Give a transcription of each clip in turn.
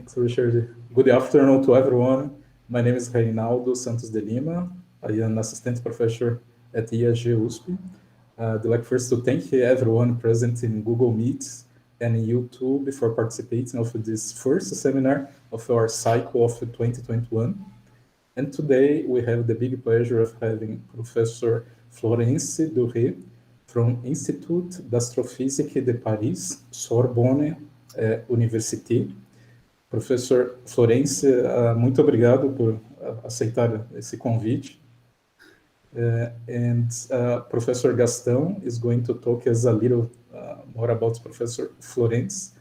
Thanks, Richard. Good afternoon to everyone. My name is Reinaldo Santos de Lima. I am an assistant professor at IAG-USP. I'd like first to thank everyone present in Google Meet and YouTube for participating of this first seminar of our cycle of 2021. And today we have the big pleasure of having Professor Florence Durret from Institut d'Astrophysique de Paris, Sorbonne Université. Professor Florence, muito obrigado por aceitar esse convite. And Professor Gastão is going to talk us a little more about Professor Florence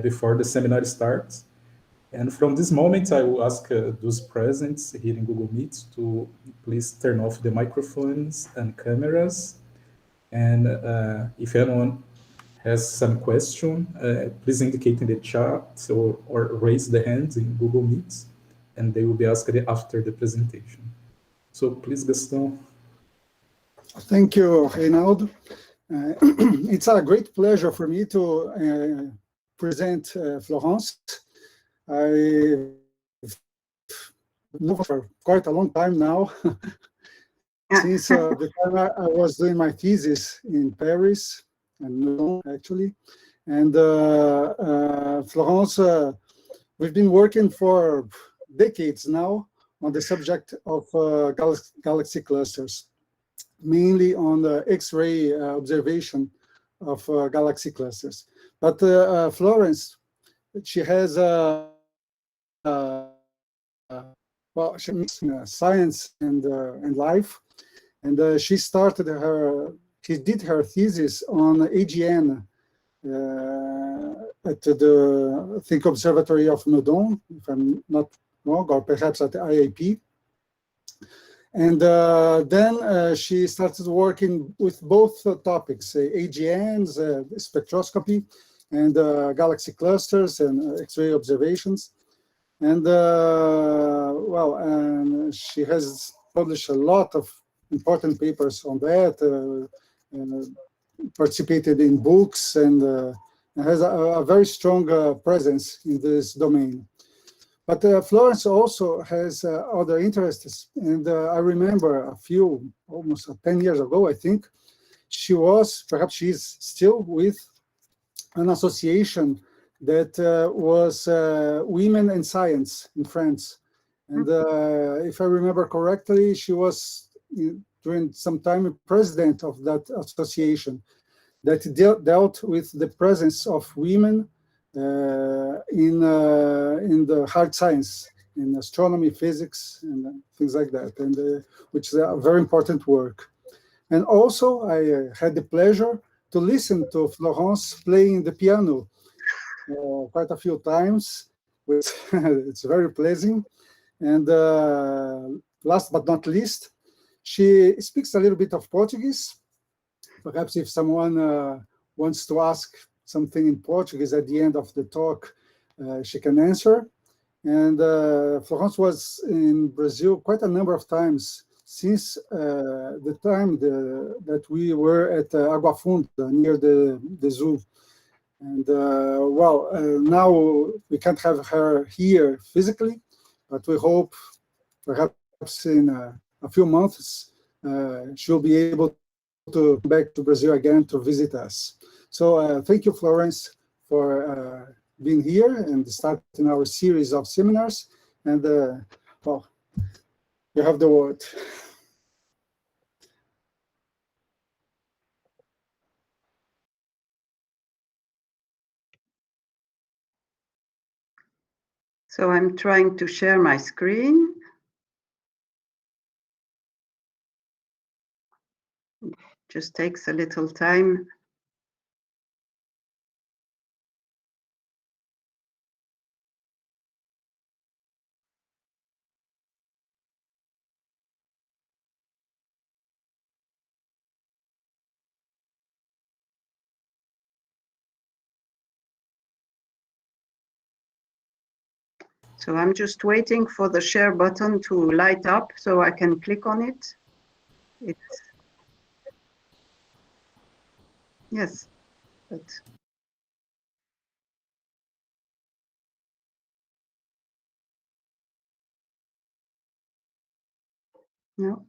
before the seminar starts. And from this moment, I will ask those present here in Google Meet to please turn off the microphones and cameras. And if anyone has some question, please indicate in the chat or raise the hand in Google Meet, and they will be asked after the presentation. So please, Gastão. Thank you, Reinaldo. It's a great pleasure for me to present Florence. I know for quite a long time now, since the time I was doing my thesis in Paris, and actually, and Florence, we've been working for decades now on the subject of galaxy clusters, mainly on the X-ray observation of galaxy clusters. But Florence, she has well, she makes science and life, and she did her thesis on AGN at the I think Observatory of Meudon, if I'm not wrong, or perhaps at the IAP. And then she started working with both topics, AGNs, spectroscopy, and galaxy clusters and X-ray observations. And well, and she has published a lot of important papers on that, and participated in books, and has a very strong presence in this domain. But Florence also has other interests, and I remember almost 10 years ago, I think, perhaps she's still with an association that was Women in Science in France. And if I remember correctly, she was during some time president of that association that dealt with the presence of women in the hard science, in astronomy, physics, and things like that, and which is a very important work. And also, I had the pleasure to listen to Florence playing the piano quite a few times, which it's very pleasant. And last but not least, she speaks a little bit of Portuguese. Perhaps if someone wants to ask something in Portuguese at the end of the talk, she can answer. And Florence was in Brazil quite a number of times since the time that we were at Água Funda, near the zoo. And well, now we can't have her here physically, but we hope perhaps in a few months she'll be able to come back to Brazil again to visit us. So thank you, Florence, for being here and starting our series of seminars. And well, you have the word. So I'm trying to share my screen. Just takes a little time. So I'm just waiting for the share button to light up so I can click on it. Yes, but No.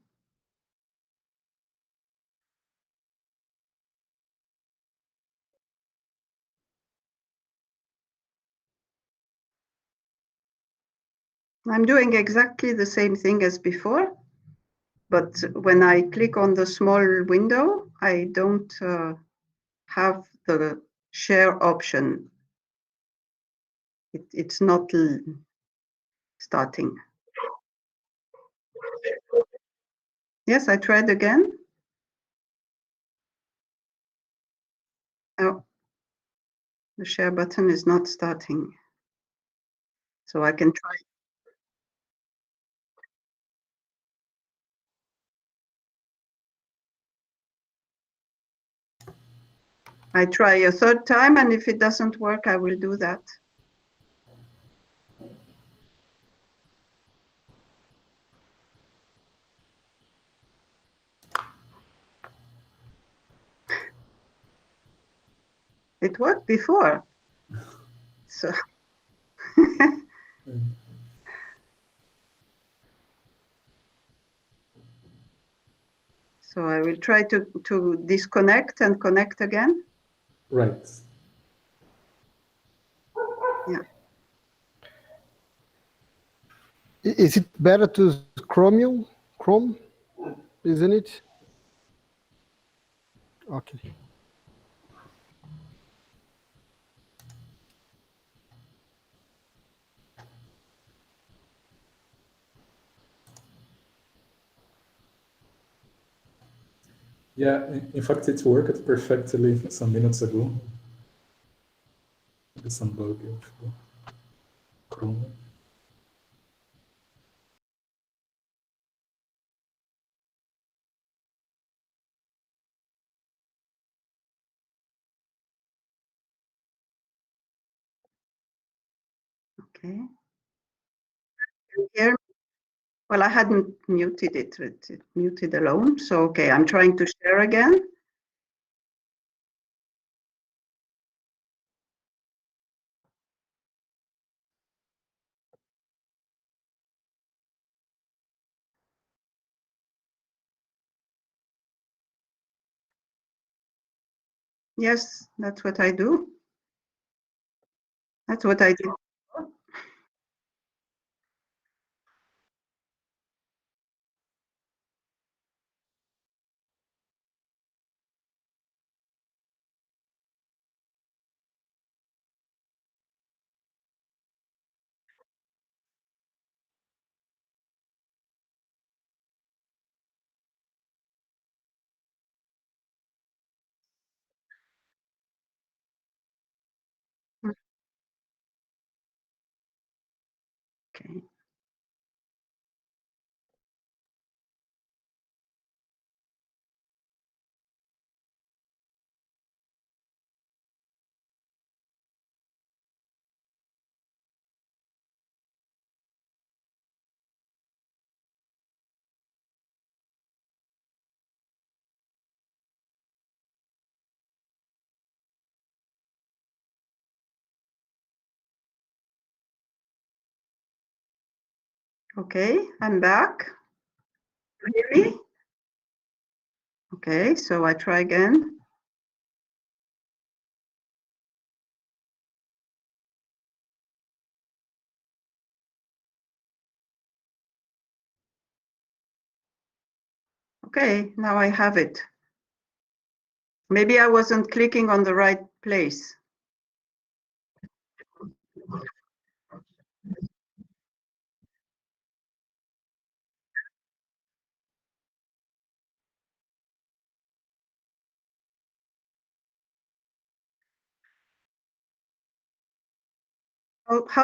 I'm doing exactly the same thing as before, but when I click on the small window, I don't have the share option. It's not starting. Yes, I tried again. Oh, the share button is not starting. So I can try. I try a third time, and if it doesn't work, I will do that. It worked before. So so I will try to disconnect and connect again. Right. Yeah. Is it better to use Chromium? Chrome, isn't it? Okay. Yeah, in fact, it worked perfectly some minutes ago. Maybe some bug of Chrome. Okay. Here, well, I hadn't muted it. It muted alone. So okay, I'm trying to share again. Yes, that's what I do. That's what I did. Okay. Okay, I'm back. You hear me? Okay, so I try again. Okay, now I have it. Maybe I wasn't clicking on the right place. Oh, how?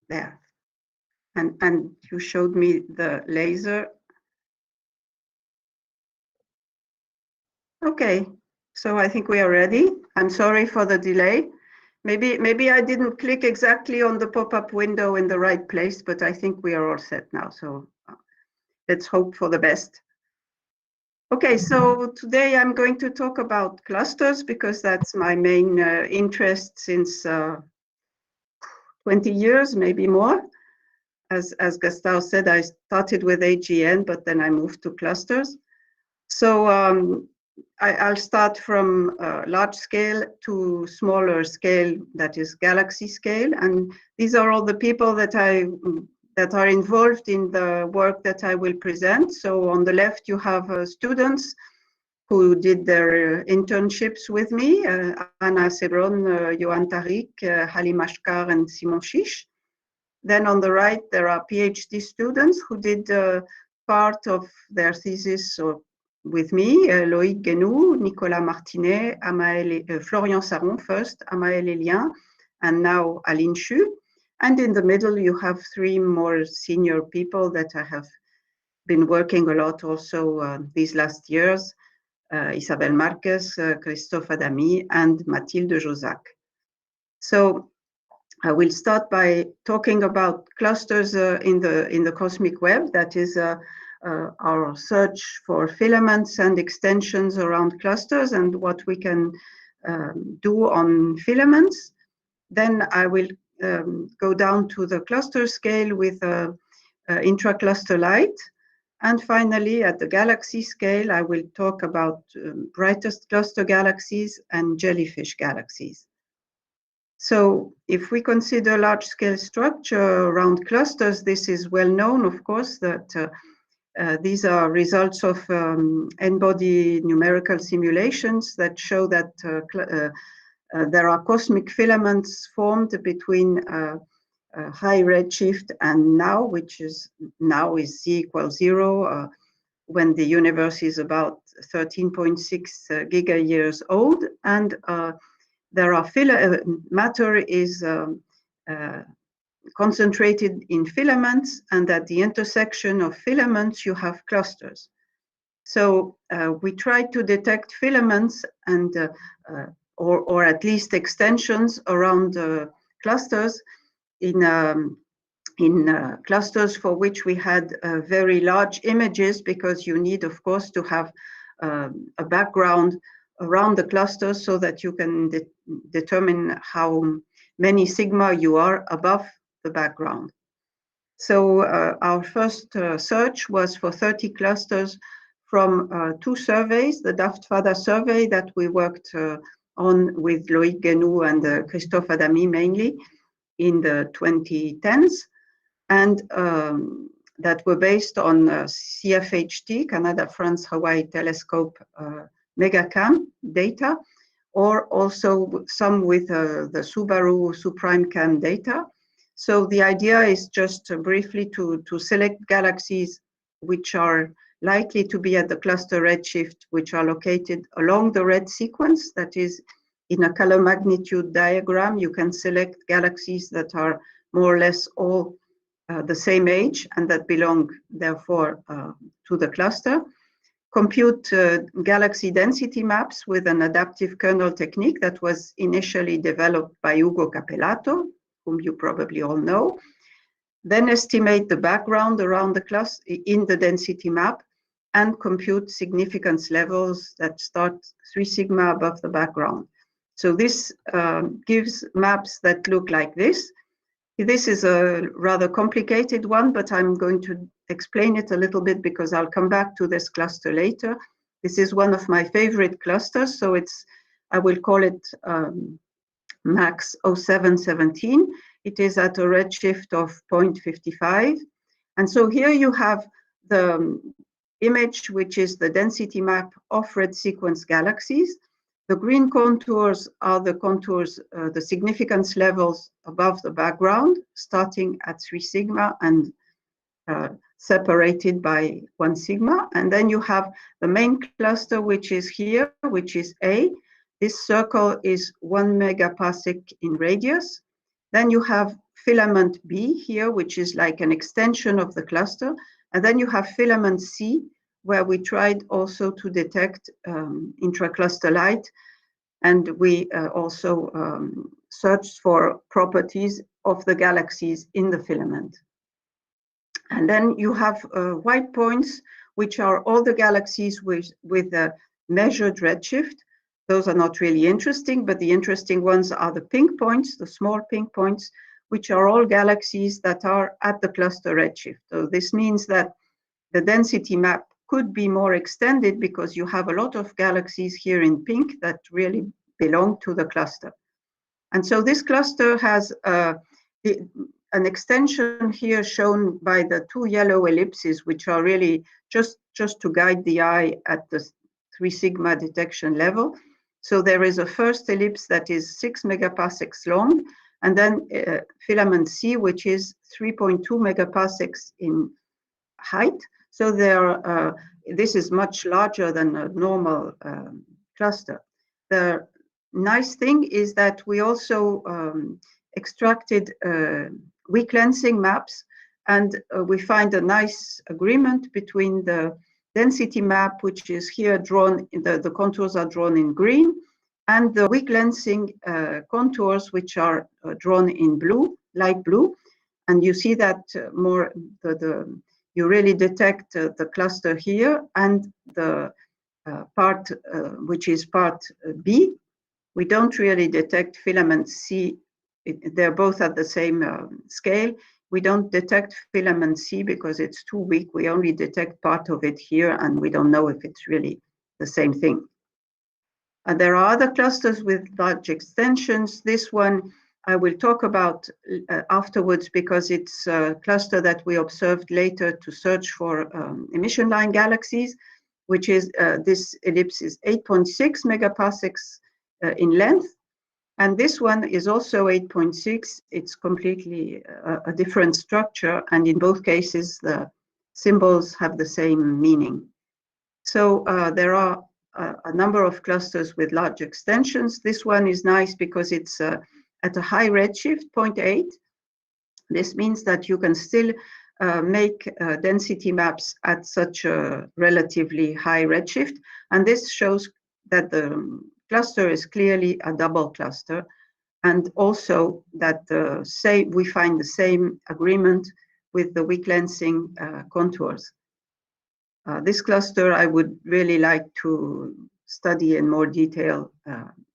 There. And you showed me the laser. Okay, so I think we are ready. I'm sorry for the delay. Maybe I didn't click exactly on the pop-up window in the right place, but I think we are all set now. So let's hope for the best. Okay, so today I'm going to talk about clusters because that's my main interest since 20 years, maybe more. As Gustavo said, I started with AGN, but then I moved to clusters. So I'll start from large scale to smaller scale, that is galaxy scale. And these are all the people that are involved in the work that I will present. So on the left, you have students who did their internships with me, Anna Sebron, Johan Tariq, Halim Ashkar, and Simon Chiche. Then on the right, there are PhD students who did part of their thesis with me, Loïc Guénou, Nicolas Martinet, Florian Saron first, Amael Elien, and now Aline Chu. And in the middle, you have three more senior people that I have been working a lot also these last years, Isabelle Marquez, Christophe Adami, and Mathilde Josac. So I will start by talking about clusters in the cosmic web. That is our search for filaments and extensions around clusters and what we can do on filaments. Then I will go down to the cluster scale with intracluster light. And finally, at the galaxy scale, I will talk about brightest cluster galaxies and jellyfish galaxies. So if we consider large-scale structure around clusters, this is well known, of course, that these are results of n-body numerical simulations that show that there are cosmic filaments formed between high redshift and now, which is now is z equals 0, when the universe is about 13.6 giga-years old, and there are matter is concentrated in filaments, and at the intersection of filaments you have clusters. So we try to detect filaments and or at least extensions around clusters in clusters for which we had very large images, because you need, of course, to have a background around the cluster so that you can determine how many sigma you are above the background. So our first search was for 30 clusters from 2 surveys, the Daft-Fada survey that we worked on with Loïc Guénou and Christophe Adami mainly in the 2010s, and that were based on CFHT, Canada, France, Hawaii Telescope megacam data, or also some with the Subaru SuPrimeCam data. So the idea is just briefly to select galaxies which are likely to be at the cluster redshift, which are located along the red sequence. That is, in a color magnitude diagram, you can select galaxies that are more or less all the same age and that belong, therefore, to the cluster. Compute galaxy density maps with an adaptive kernel technique that was initially developed by Ugo Capellato, whom you probably all know. Then estimate the background around the cluster in the density map and compute significance levels that start 3 sigma above the background. So this gives maps that look like this. This is a rather complicated one, but I'm going to explain it a little bit because I'll come back to this cluster later. This is one of my favorite clusters, so I will call it MAX 0717. It is at a redshift of 0.55. And so here you have the image, which is the density map of red sequence galaxies. The green contours are the contours, the significance levels above the background, starting at 3 sigma and separated by 1 sigma. And then you have the main cluster, which is here, which is A. This circle is 1 megaparsec in radius. Then you have filament B here, which is like an extension of the cluster. And then you have filament C, where we tried also to detect intracluster light. And we also searched for properties of the galaxies in the filament. And then you have white points, which are all the galaxies with a measured redshift. Those are not really interesting, but the interesting ones are the pink points, the small pink points, which are all galaxies that are at the cluster redshift. So this means that the density map could be more extended because you have a lot of galaxies here in pink that really belong to the cluster. And so this cluster has an extension here shown by the two yellow ellipses, which are really just to guide the eye at the 3 sigma detection level. So there is a first ellipse that is 6 megaparsecs long, and then filament C, which is 3.2 megaparsecs in height. So this is much larger than a normal cluster. The nice thing is that we also extracted weak lensing maps, and we find a nice agreement between the density map, which is here drawn, the contours are drawn in green, and the weak lensing contours, which are drawn in blue, light blue. And you see that you really detect the cluster here, and the part which is part B. We don't really detect filament C. They're both at the same scale. We don't detect filament C because it's too weak. We only detect part of it here, and we don't know if it's really the same thing. And there are other clusters with large extensions. This one I will talk about afterwards because it's a cluster that we observed later to search for emission line galaxies, which is this ellipse is 8.6 megaparsecs in length. And this one is also 8.6. It's completely a different structure. And in both cases, the symbols have the same meaning. So there are a number of clusters with large extensions. This one is nice because it's at a high redshift, 0.8. This means that you can still make density maps at such a relatively high redshift. And this shows that the cluster is clearly a double cluster, and also that we find the same agreement with the weak lensing contours. This cluster I would really like to study in more detail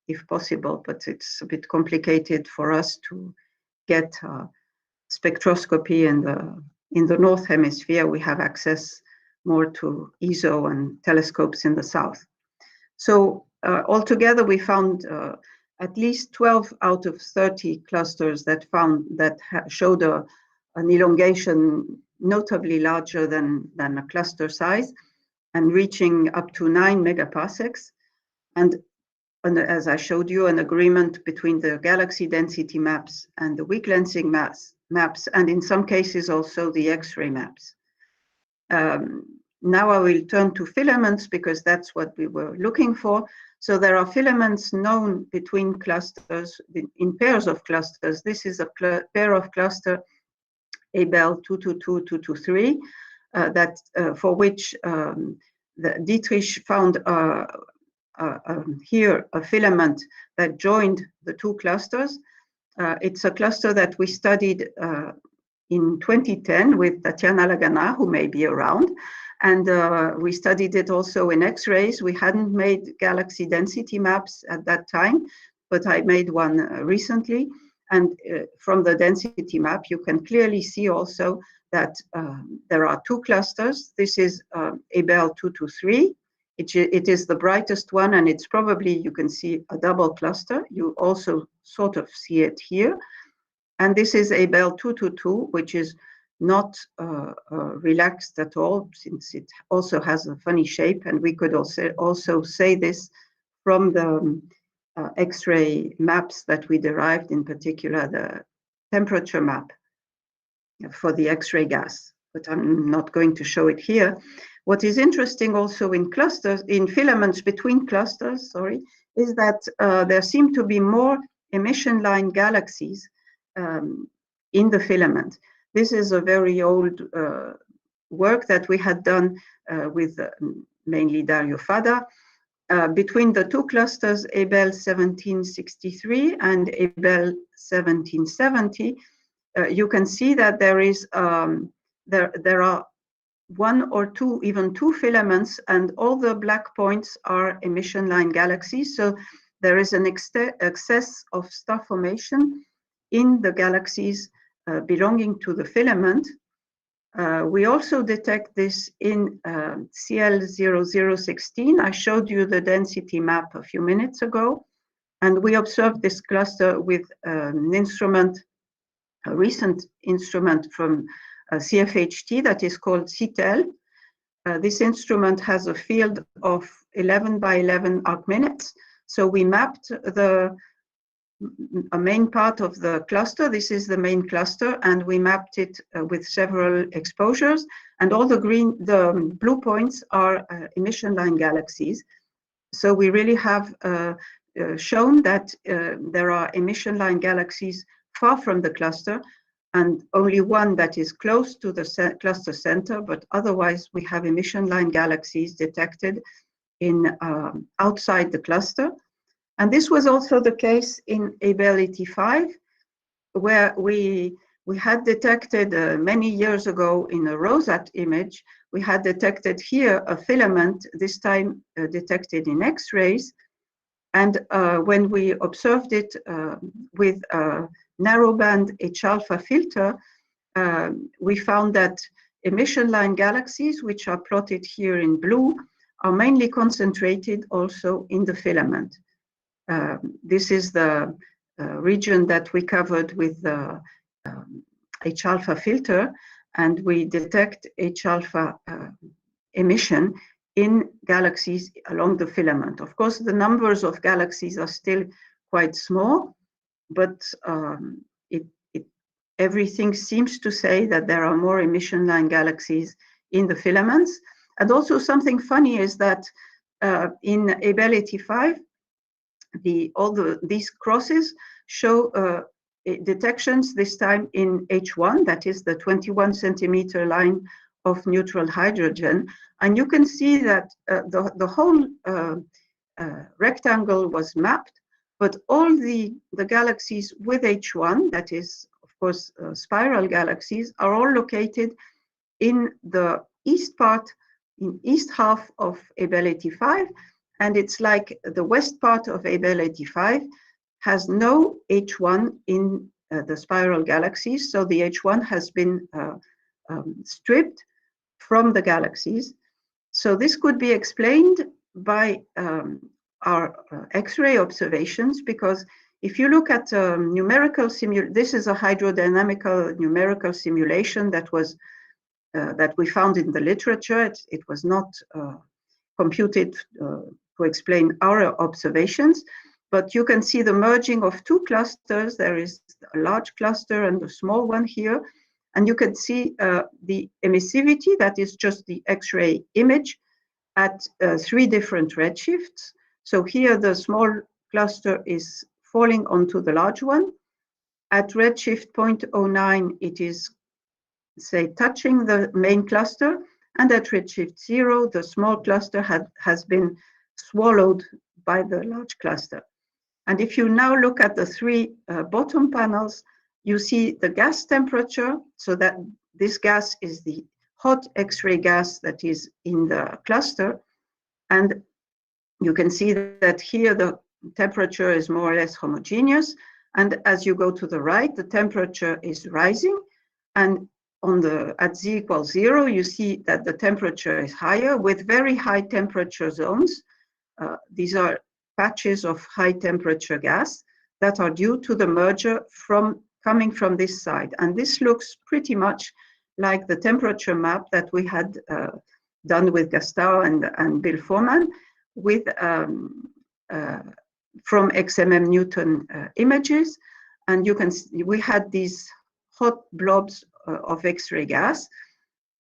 if possible, but it's a bit complicated for us to get spectroscopy in the North Hemisphere. We have access more to ESO and telescopes in the South. So altogether, we found at least 12 out of 30 clusters that showed an elongation notably larger than a cluster size, and reaching up to 9 megaparsecs. And as I showed you, an agreement between the galaxy density maps and the weak lensing maps, and in some cases also the X-ray maps. Now I will turn to filaments because that's what we were looking for. So there are filaments known between clusters, in pairs of clusters. This is a pair of cluster Abell 222-223, for which Dietrich found here a filament that joined the two clusters. It's a cluster that we studied in 2010 with Tatiana Lagana, who may be around. And we studied it also in X-rays. We hadn't made galaxy density maps at that time, but I made one recently. And from the density map, you can clearly see also that there are two clusters. This is Abell 223. It is the brightest one, and it's probably, you can see a double cluster. You also sort of see it here. And this is Abell 222, which is not relaxed at all, since it also has a funny shape. And we could also say this from the X-ray maps that we derived, in particular the temperature map for the X-ray gas, but I'm not going to show it here. What is interesting also in clusters, in filaments between clusters, is that there seem to be more emission line galaxies in the filament. This is a very old work that we had done with mainly Dario Fada. Between the two clusters, Abell 1763 and Abell 1770, you can see that there is there are one or two, even two filaments, and all the black points are emission line galaxies. So there is an excess of star formation in the galaxies belonging to the filament. We also detect this in CL0016. I showed you the density map a few minutes ago, and we observed this cluster with an instrument, a recent instrument from CFHT that is called CTEL. This instrument has a field of 11 by 11 arc-minutes. So we mapped a main part of the cluster. This is the main cluster, and we mapped it with several exposures. And all the blue points are emission line galaxies. So we really have shown that there are emission line galaxies far from the cluster, and only one that is close to the cluster center, but otherwise we have emission line galaxies detected in outside the cluster. And this was also the case in Abell 85, where we had detected many years ago in a ROSAT image, we had detected here a filament, this time detected in X-rays. And when we observed it with a narrowband H-alpha filter, we found that emission line galaxies, which are plotted here in blue, are mainly concentrated also in the filament. This is the region that we covered with the H-alpha filter, and we detect H-alpha emission in galaxies along the filament. Of course, the numbers of galaxies are still quite small, but everything seems to say that there are more emission line galaxies in the filaments. And also something funny is that in Abell 85, these crosses show detections this time in H1, that is the 21 centimeter line of neutral hydrogen. And you can see that the whole rectangle was mapped, but all the galaxies with H1, that is, of course, spiral galaxies, are all located in the east part, in east half of Abell 85. And it's like the west part of Abell 85 has no H1 in the spiral galaxies. So the H1 has been stripped from the galaxies. So this could be explained by our X-ray observations, because if you look at numerical simulation, this is a hydrodynamical numerical simulation that was that we found in the literature. It was not computed to explain our observations, but you can see the merging of two clusters. There is a large cluster and a small one here, and you can see the emissivity, that is just the X-ray image, at 3 different redshifts. So here the small cluster is falling onto the large one. At redshift 0.09, it is, say, touching the main cluster, and at redshift 0, the small cluster has been swallowed by the large cluster. And if you now look at the 3 bottom panels, you see the gas temperature, so that this gas is the hot X-ray gas that is in the cluster. And you can see that here the temperature is more or less homogeneous. And as you go to the right, the temperature is rising. And at z equals 0, you see that the temperature is higher with very high temperature zones. These are patches of high temperature gas that are due to the merger coming from this side. And this looks pretty much like the temperature map that we had done with Gastaut and Bill Foreman with from XMM Newton images. And you can see we had these hot blobs of X-ray gas,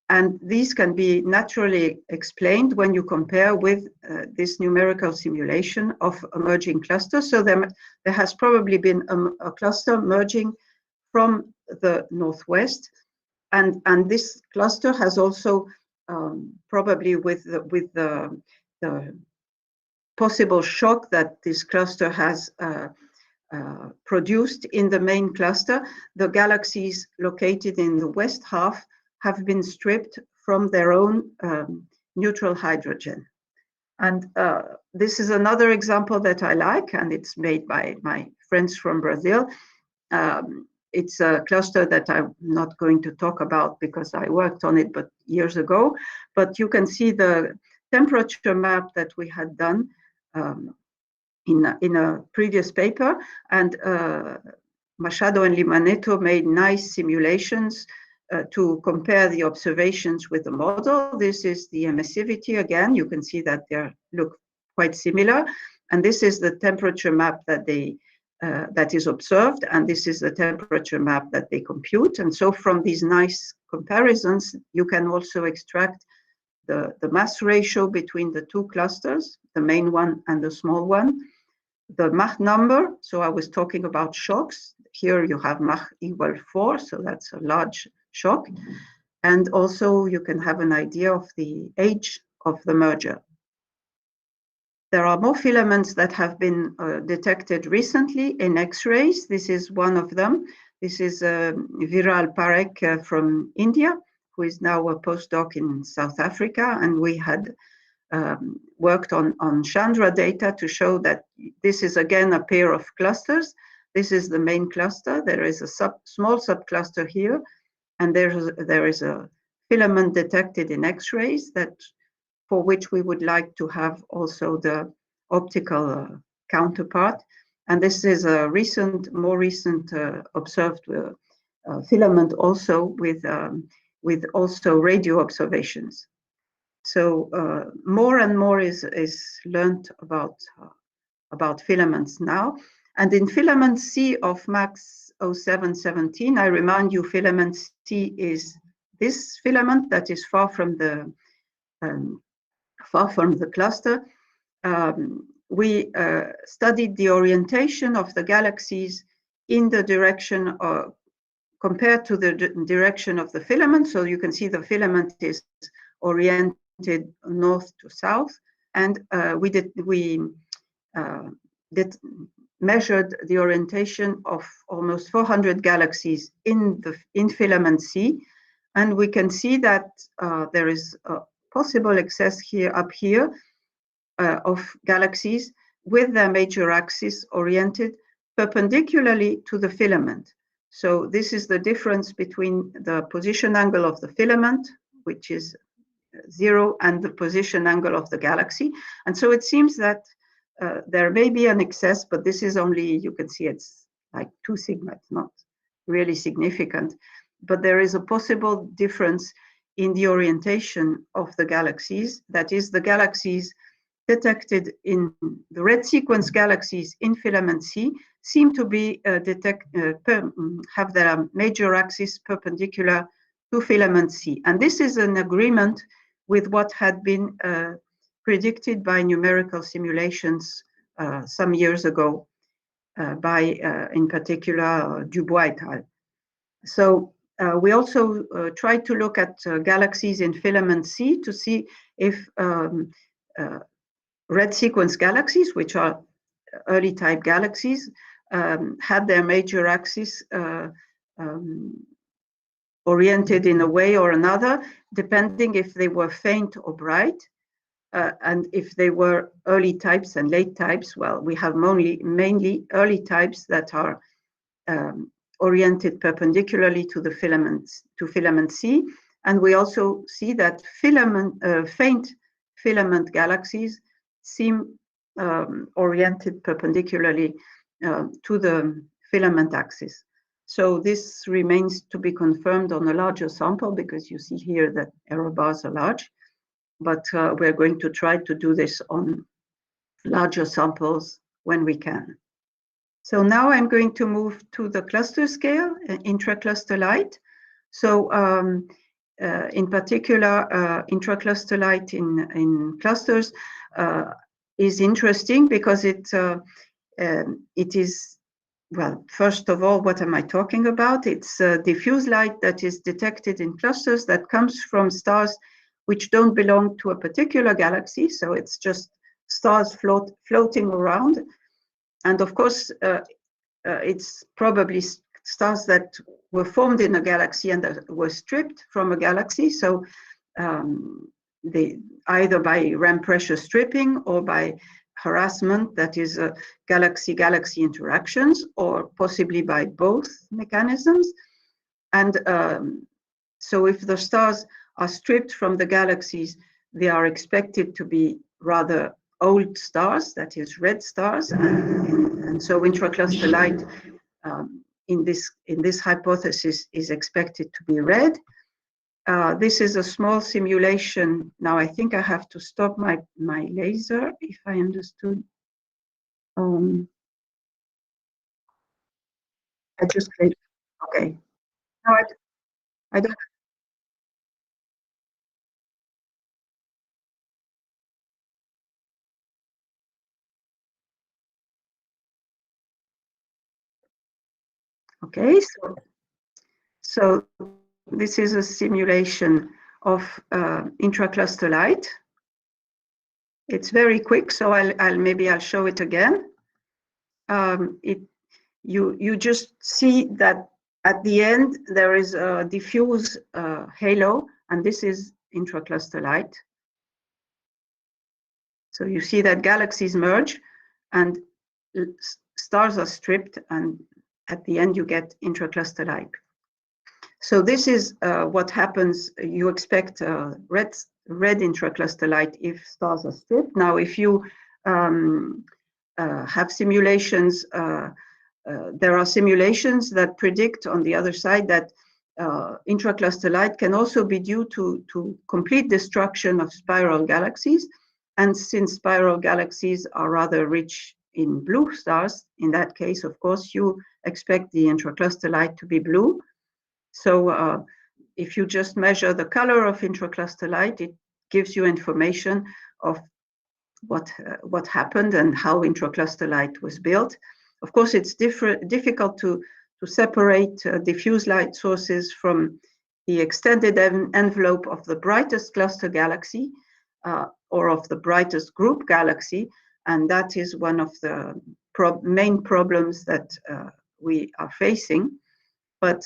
and these can be naturally explained when you compare with this numerical simulation of a merging cluster. So there has probably been a cluster merging from the northwest, and this cluster has also probably with the possible shock that this cluster has produced in the main cluster, the galaxies located in the west half have been stripped from their own neutral hydrogen. And this is another example that I like, and it's made by my friends from Brazil. it's a cluster that I'm not going to talk about because I worked on it but years ago. But you can see the temperature map that we had done in a previous paper, and Machado and Limaneto made nice simulations to compare the observations with the model. This is the emissivity again. You can see that they look quite similar, and this is the temperature map that they that is observed, and this is the temperature map that they compute. And so from these nice comparisons, you can also extract the mass ratio between the two clusters, the main one and the small one, the Mach number. So I was talking about shocks. Here you have Mach equal 4, so that's a large shock. And also you can have an idea of the age of the merger. There are more filaments that have been detected recently in X-rays. This is one of them. This is Viral Parekh from India, who is now a postdoc in South Africa. And we had worked on Chandra data to show that this is again a pair of clusters. This is the main cluster. There is a small subcluster here, and there is a filament detected in X-rays that for which we would like to have also the optical counterpart. And this is a more recent observed filament also with also radio observations. So more and more is learned about filaments now. And in filament C of max 0717, I remind you, filament C is this filament that is far from the cluster. We studied the orientation of the galaxies in the direction compared to the direction of the filament. So you can see the filament is oriented north to south, and we measured the orientation of almost 400 galaxies in filament C, and we can see that there is a possible excess up here of galaxies with their major axis oriented perpendicularly to the filament. So this is the difference between the position angle of the filament, which is 0, and the position angle of the galaxy. And so it seems that there may be an excess, but this is only, you can see it's like 2 sigma, it's not really significant. But there is a possible difference in the orientation of the galaxies. That is, the galaxies detected in the red sequence galaxies in filament C seem to be have their major axis perpendicular to filament C. And this is an agreement with what had been predicted by numerical simulations some years ago by, in particular, Dubois et al. So we also tried to look at galaxies in filament C to see if red sequence galaxies, which are early type galaxies, had their major axis oriented in a way or another, depending if they were faint or bright. And if they were early types and late types, well, we have mainly early types that are oriented perpendicularly to the filament C. And we also see that faint filament galaxies seem oriented perpendicularly to the filament axis. So this remains to be confirmed on a larger sample, because you see here that error bars are large, but we're going to try to do this on larger samples when we can. So now I'm going to move to the cluster scale, intracluster light. So in particular, intracluster light in clusters is interesting because it is, well, first of all, what am I talking about? It's diffuse light that is detected in clusters that comes from stars which don't belong to a particular galaxy. So it's just stars floating around. And of course, it's probably stars that were formed in a galaxy and that were stripped from a galaxy. So they either by Ram pressure stripping or by harassment, that is galaxy-galaxy interactions, or possibly by both mechanisms. And so if the stars are stripped from the galaxies, they are expected to be rather old stars, that is red stars. And so intracluster light in this hypothesis is expected to be red. This is a small simulation. Now I think I have to stop my laser, if I understood. I just clicked. Okay. No, I don't. Okay, so this is a simulation of intracluster light. It's very quick, so maybe I'll show it again. You just see that at the end there is a diffuse halo, and this is intracluster light. So you see that galaxies merge and stars are stripped, and at the end you get intracluster light. So this is what happens. You expect red intracluster light if stars are stripped. Now, if you have simulations, there are simulations that predict on the other side that intracluster light can also be due to complete destruction of spiral galaxies. And since spiral galaxies are rather rich in blue stars, in that case, of course, you expect the intracluster light to be blue. So if you just measure the color of intracluster light, it gives you information of what happened and how intracluster light was built. Of course, it's difficult to separate diffuse light sources from the extended envelope of the brightest cluster galaxy or of the brightest group galaxy. And that is one of the main problems that we are facing. But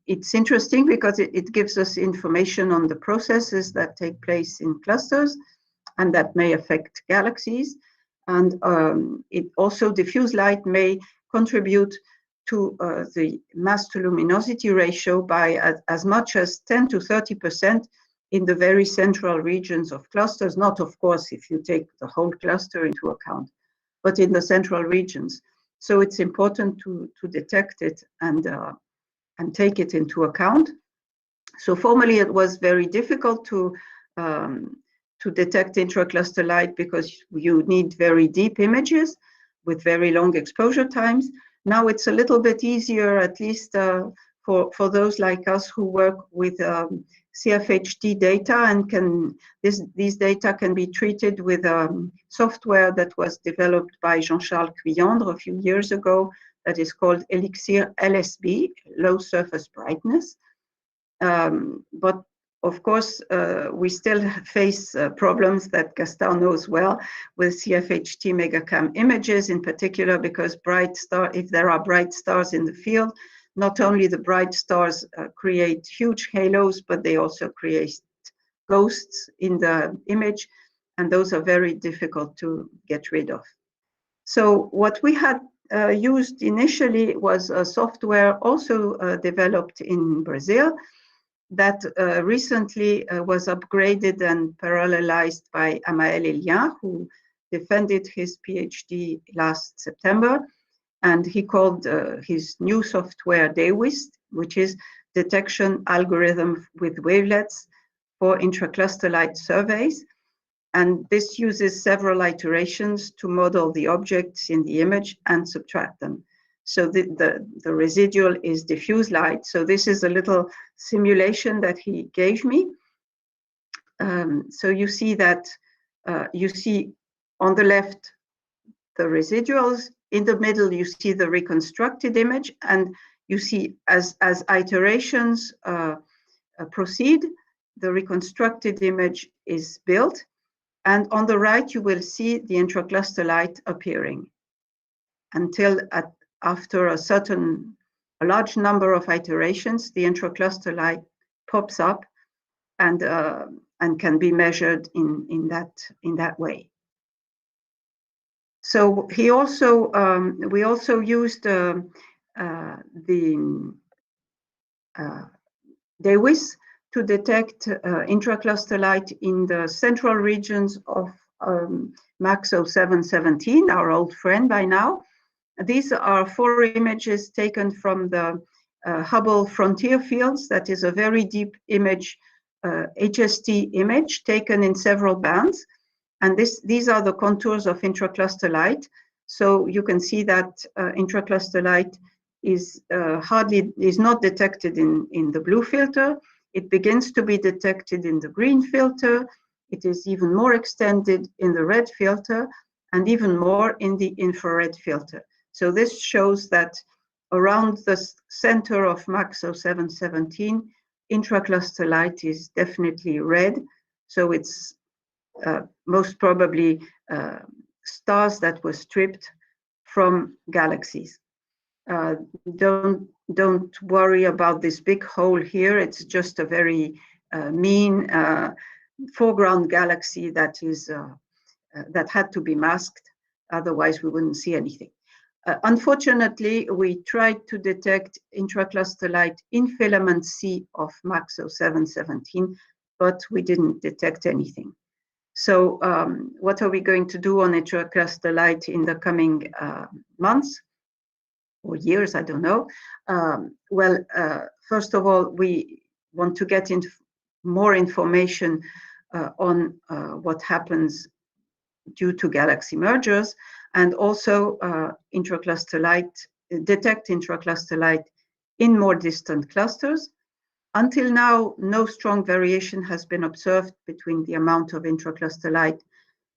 it's interesting because it gives us information on the processes that take place in clusters and that may affect galaxies. And it also, diffuse light may contribute to the mass to luminosity ratio by as much as 10 to 30% in the very central regions of clusters. Not, of course, if you take the whole cluster into account, but in the central regions. So it's important to detect it and take it into account. So formerly it was very difficult to detect intracluster light because you need very deep images with very long exposure times. Now it's a little bit easier, at least for those like us who work with CFHT data, and these data can be treated with software that was developed by Jean-Charles Cuyandre a few years ago that is called Elixir LSB, low surface brightness. But of course, we still face problems that Gaston knows well with CFHT megacam images, in particular because if there are bright stars in the field, not only the bright stars create huge halos, but they also create ghosts in the image, and those are very difficult to get rid of. So what we had used initially was a software also developed in Brazil that recently was upgraded and parallelized by Amael Elian, who defended his PhD last September. And he called his new software DAWIST, which is Detection Algorithm with Wavelets for Intracluster Light Surveys. And this uses several iterations to model the objects in the image and subtract them. So the residual is diffuse light. So this is a little simulation that he gave me. So you see that, you see on the left, the residuals. In the middle, you see the reconstructed image, and you see as iterations proceed, the reconstructed image is built. And on the right, you will see the intracluster light appearing until after a large number of iterations, the intracluster light pops up and can be measured in that way. So he also we also used Lewis to detect intracluster light in the central regions of MAXO 717, our old friend by now. These are 4 images taken from the Hubble frontier fields. That is a very deep image, HST image taken in several bands. And these are the contours of intracluster light. So you can see that intracluster light is not detected in the blue filter. It begins to be detected in the green filter. It is even more extended in the red filter, and even more in the infrared filter. So this shows that around the center of MAXO 717, intracluster light is definitely red. So it's most probably stars that were stripped from galaxies. Don't worry about this big hole here. It's just a very mean foreground galaxy that is that had to be masked. Otherwise, we wouldn't see anything. Unfortunately, we tried to detect intracluster light in filament C of MAXO 717, but we didn't detect anything. So what are we going to do on intracluster light in the coming months or years? I don't know. Well, first of all, we want to get into more information on what happens due to galaxy mergers, and also detect intracluster light in more distant clusters. Until now, no strong variation has been observed between the amount of intracluster light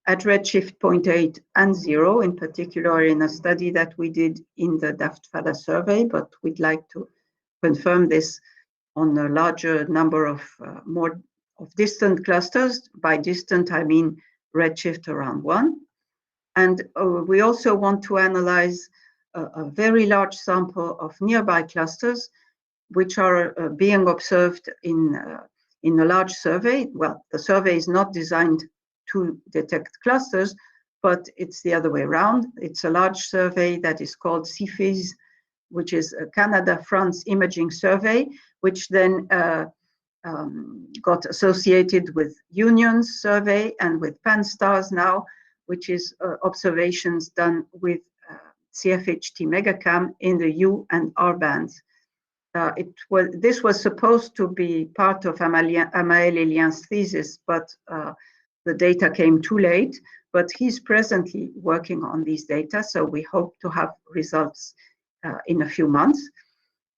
at redshift 0.8 and 0, in particular in a study that we did in the DAFT-FADA survey, but we'd like to confirm this on a larger number of more distant clusters. By distant, I mean redshift around 1. And we also want to analyze a very large sample of nearby clusters, which are being observed in a large survey. Well, the survey is not designed to detect clusters, but it's the other way around. It's a large survey that is called CFIS, which is a Canada-France imaging survey, which then got associated with UNION's survey and with PanSTARRS now, which is observations done with CFHT megacam in the U and R bands. This was supposed to be part of Amael Elian's thesis, but the data came too late. But he's presently working on these data, so we hope to have results in a few months.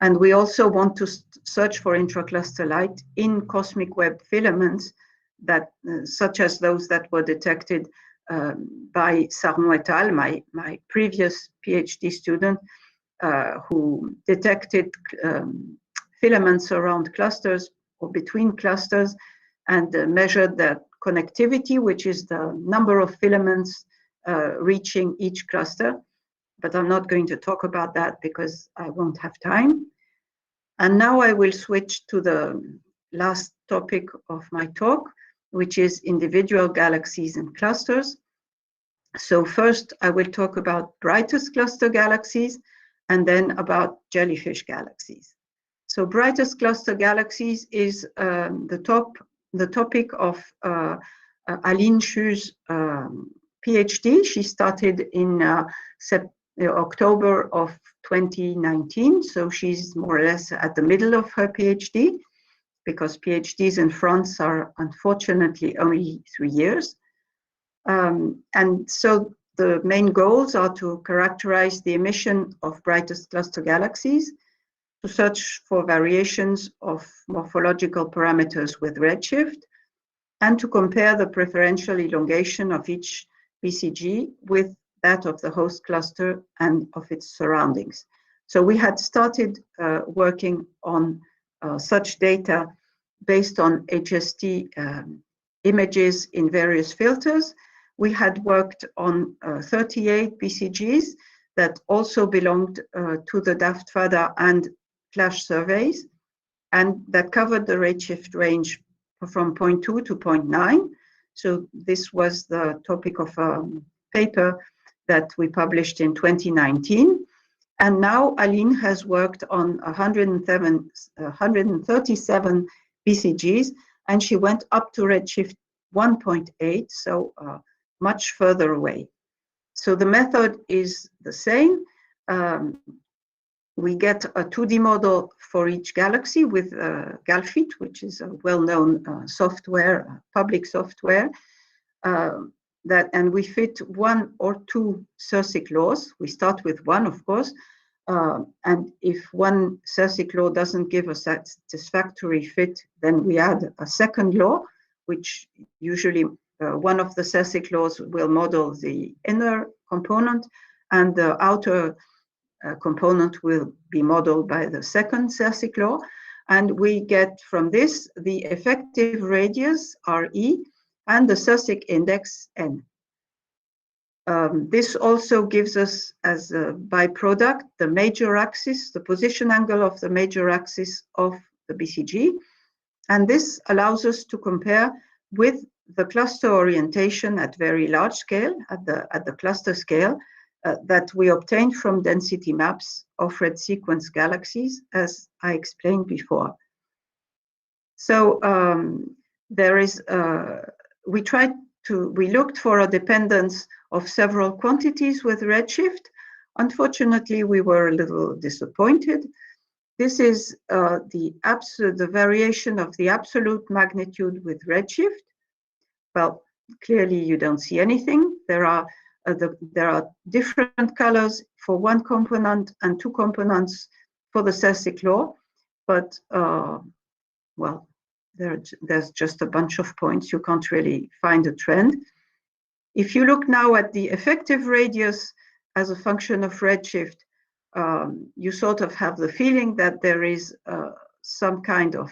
And we also want to search for intracluster light in cosmic web filaments, that such as those that were detected by Sarno et al., my previous PhD student, who detected filaments around clusters or between clusters, and measured the connectivity, which is the number of filaments reaching each cluster. But I'm not going to talk about that because I won't have time. And now I will switch to the last topic of my talk, which is individual galaxies and clusters. So first, I will talk about brightest cluster galaxies, and then about jellyfish galaxies. So brightest cluster galaxies is the topic of Aline Chu's PhD. She started in October of 2019, so she's more or less at the middle of her PhD, because PhDs in France are unfortunately only 3 years. And so the main goals are to characterize the emission of brightest cluster galaxies, to search for variations of morphological parameters with redshift, and to compare the preferential elongation of each BCG with that of the host cluster and of its surroundings. So we had started working on such data based on HST images in various filters. We had worked on 38 BCGs that also belonged to the DAFT-FADA and Flash surveys, and that covered the redshift range from 0.2 to 0.9. So this was the topic of a paper that we published in 2019. And now Aline has worked on 137 BCGs, and she went up to redshift 1.8, so much further away. So the method is the same. We get a 2D model for each galaxy with Galfit, which is a well-known software, public software, and we fit 1 or 2 Sersic laws. We start with 1, of course, and if one Sersic law doesn't give a satisfactory fit, then we add a second law, which usually one of the Sersic laws will model the inner component, and the outer component will be modeled by the second Sersic law. And we get from this the effective radius, RE, and the Sersic index, N. This also gives us as a byproduct the major axis, the position angle of the major axis of the BCG. And this allows us to compare with the cluster orientation at very large scale, at the cluster scale, that we obtained from density maps of red sequence galaxies, as I explained before. So we looked for a dependence of several quantities with redshift. Unfortunately, we were a little disappointed. This is the variation of the absolute magnitude with redshift. Well, clearly you don't see anything. There are different colors for one component and 2 components for the Sersic law, but well, there's just a bunch of points. You can't really find a trend. If you look now at the effective radius as a function of redshift, you sort of have the feeling that there is some kind of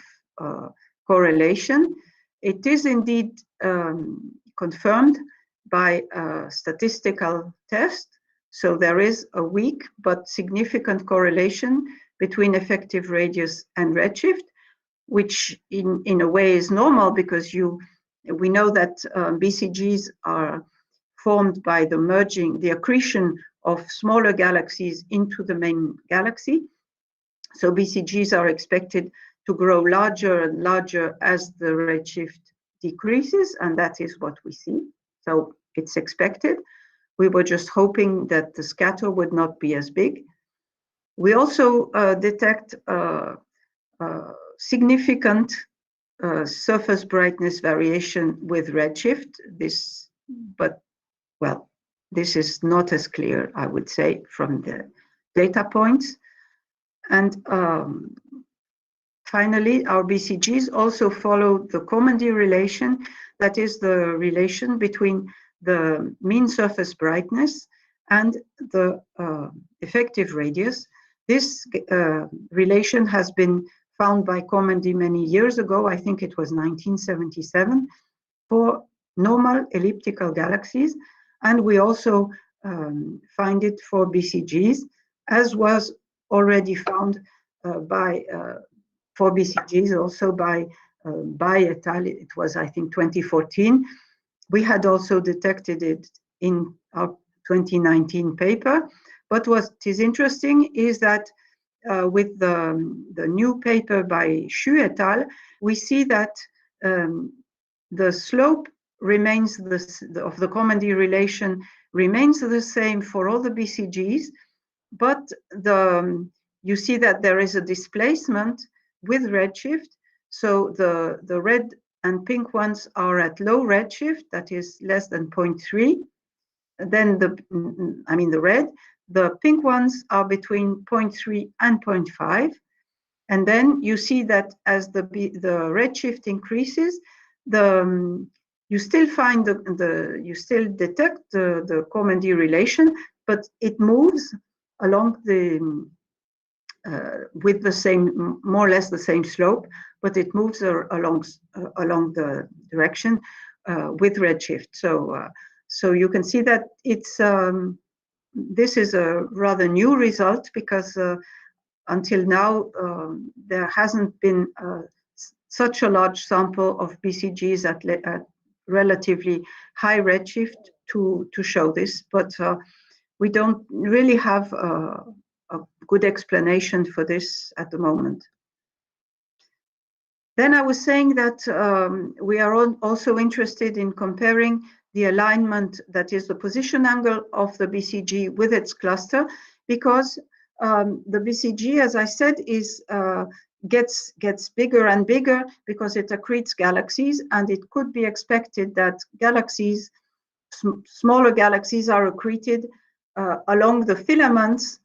correlation. It is indeed confirmed by a statistical test. So there is a weak but significant correlation between effective radius and redshift, which in a way is normal because we know that BCGs are formed by the accretion of smaller galaxies into the main galaxy. So BCGs are expected to grow larger and larger as the redshift decreases, and that is what we see. So it's expected. We were just hoping that the scatter would not be as big. We also detect significant surface brightness variation with redshift. This is not as clear, I would say, from the data points. And finally, our BCGs also follow the Kormendy relation, that is the relation between the mean surface brightness and the effective radius. This relation has been found by Kormendy many years ago. I think it was 1977 for normal elliptical galaxies. And we also find it for BCGs, as was already found for BCGs also by et al. It was, I think, 2014. We had also detected it in our 2019 paper. But what is interesting is that with the new paper by Xu et al., we see that the slope remains of the Kormendy relation remains the same for all the BCGs, but you see that there is a displacement with redshift. So the red and pink ones are at low redshift, that is less than 0.3. Then the pink ones are between 0.3 and 0.5. And then you see that as the redshift increases, you still find you still detect the Kormendy relation, but it moves along with the same, more or less the same slope, but it moves along the direction with redshift. So you can see that this is a rather new result because until now there hasn't been such a large sample of BCGs at relatively high redshift to show this. But we don't really have a good explanation for this at the moment. Then I was saying that we are also interested in comparing the alignment, that is the position angle of the BCG with its cluster, because the BCG, as I said, gets bigger and bigger because it accretes galaxies, and it could be expected that galaxies, smaller galaxies, are accreted along the filaments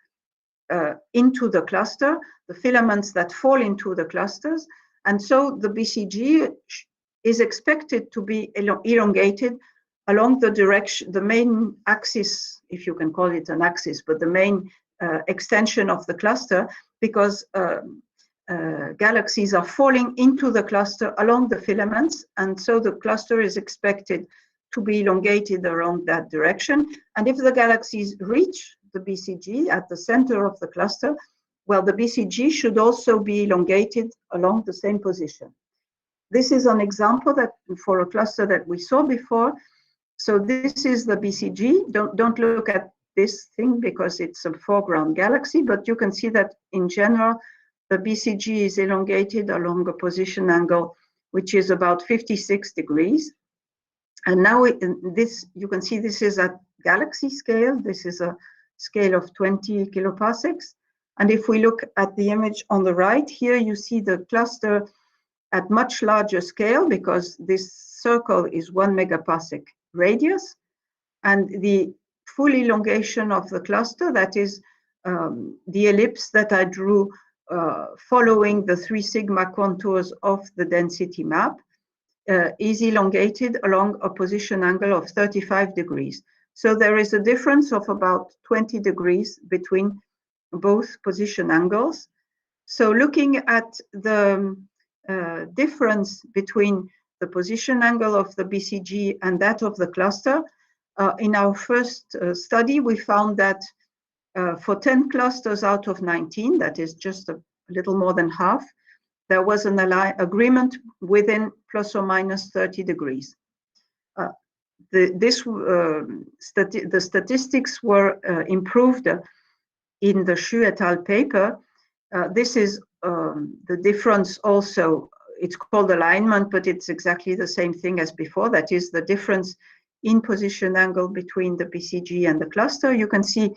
into the cluster, the filaments that fall into the clusters. And so the BCG is expected to be elongated along the direction, the main axis, if you can call it an axis, but the main extension of the cluster, because galaxies are falling into the cluster along the filaments, and so the cluster is expected to be elongated along that direction. And if the galaxies reach the BCG at the center of the cluster, well, the BCG should also be elongated along the same position. This is an example that for a cluster that we saw before. So this is the BCG. Don't look at this thing because it's a foreground galaxy, but you can see that in general, the BCG is elongated along a position angle, which is about 56 degrees. And now you can see this is at galaxy scale. This is a scale of 20 kiloparsecs. And if we look at the image on the right here, you see the cluster at much larger scale, because this circle is 1 megaparsec radius. And the full elongation of the cluster, that is the ellipse that I drew following the 3 sigma contours of the density map, is elongated along a position angle of 35 degrees. So there is a difference of about 20 degrees between both position angles. So looking at the difference between the position angle of the BCG and that of the cluster, in our first study, we found that for 10 clusters out of 19, that is just a little more than half, there was an agreement within plus or minus 30 degrees. The statistics were improved in the Xu et al. Paper. This is the difference also. It's called alignment, but it's exactly the same thing as before. That is the difference in position angle between the BCG and the cluster. You can see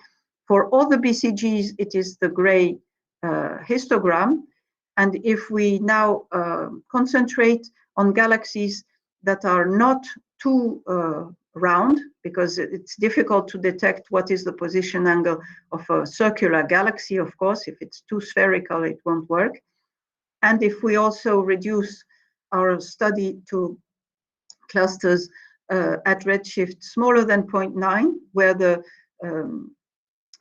for all the BCGs, it is the gray histogram. And if we now concentrate on galaxies that are not too round, because it's difficult to detect what is the position angle of a circular galaxy, of course. If it's too spherical, it won't work. And if we also reduce our study to clusters at redshift smaller than 0.9, where the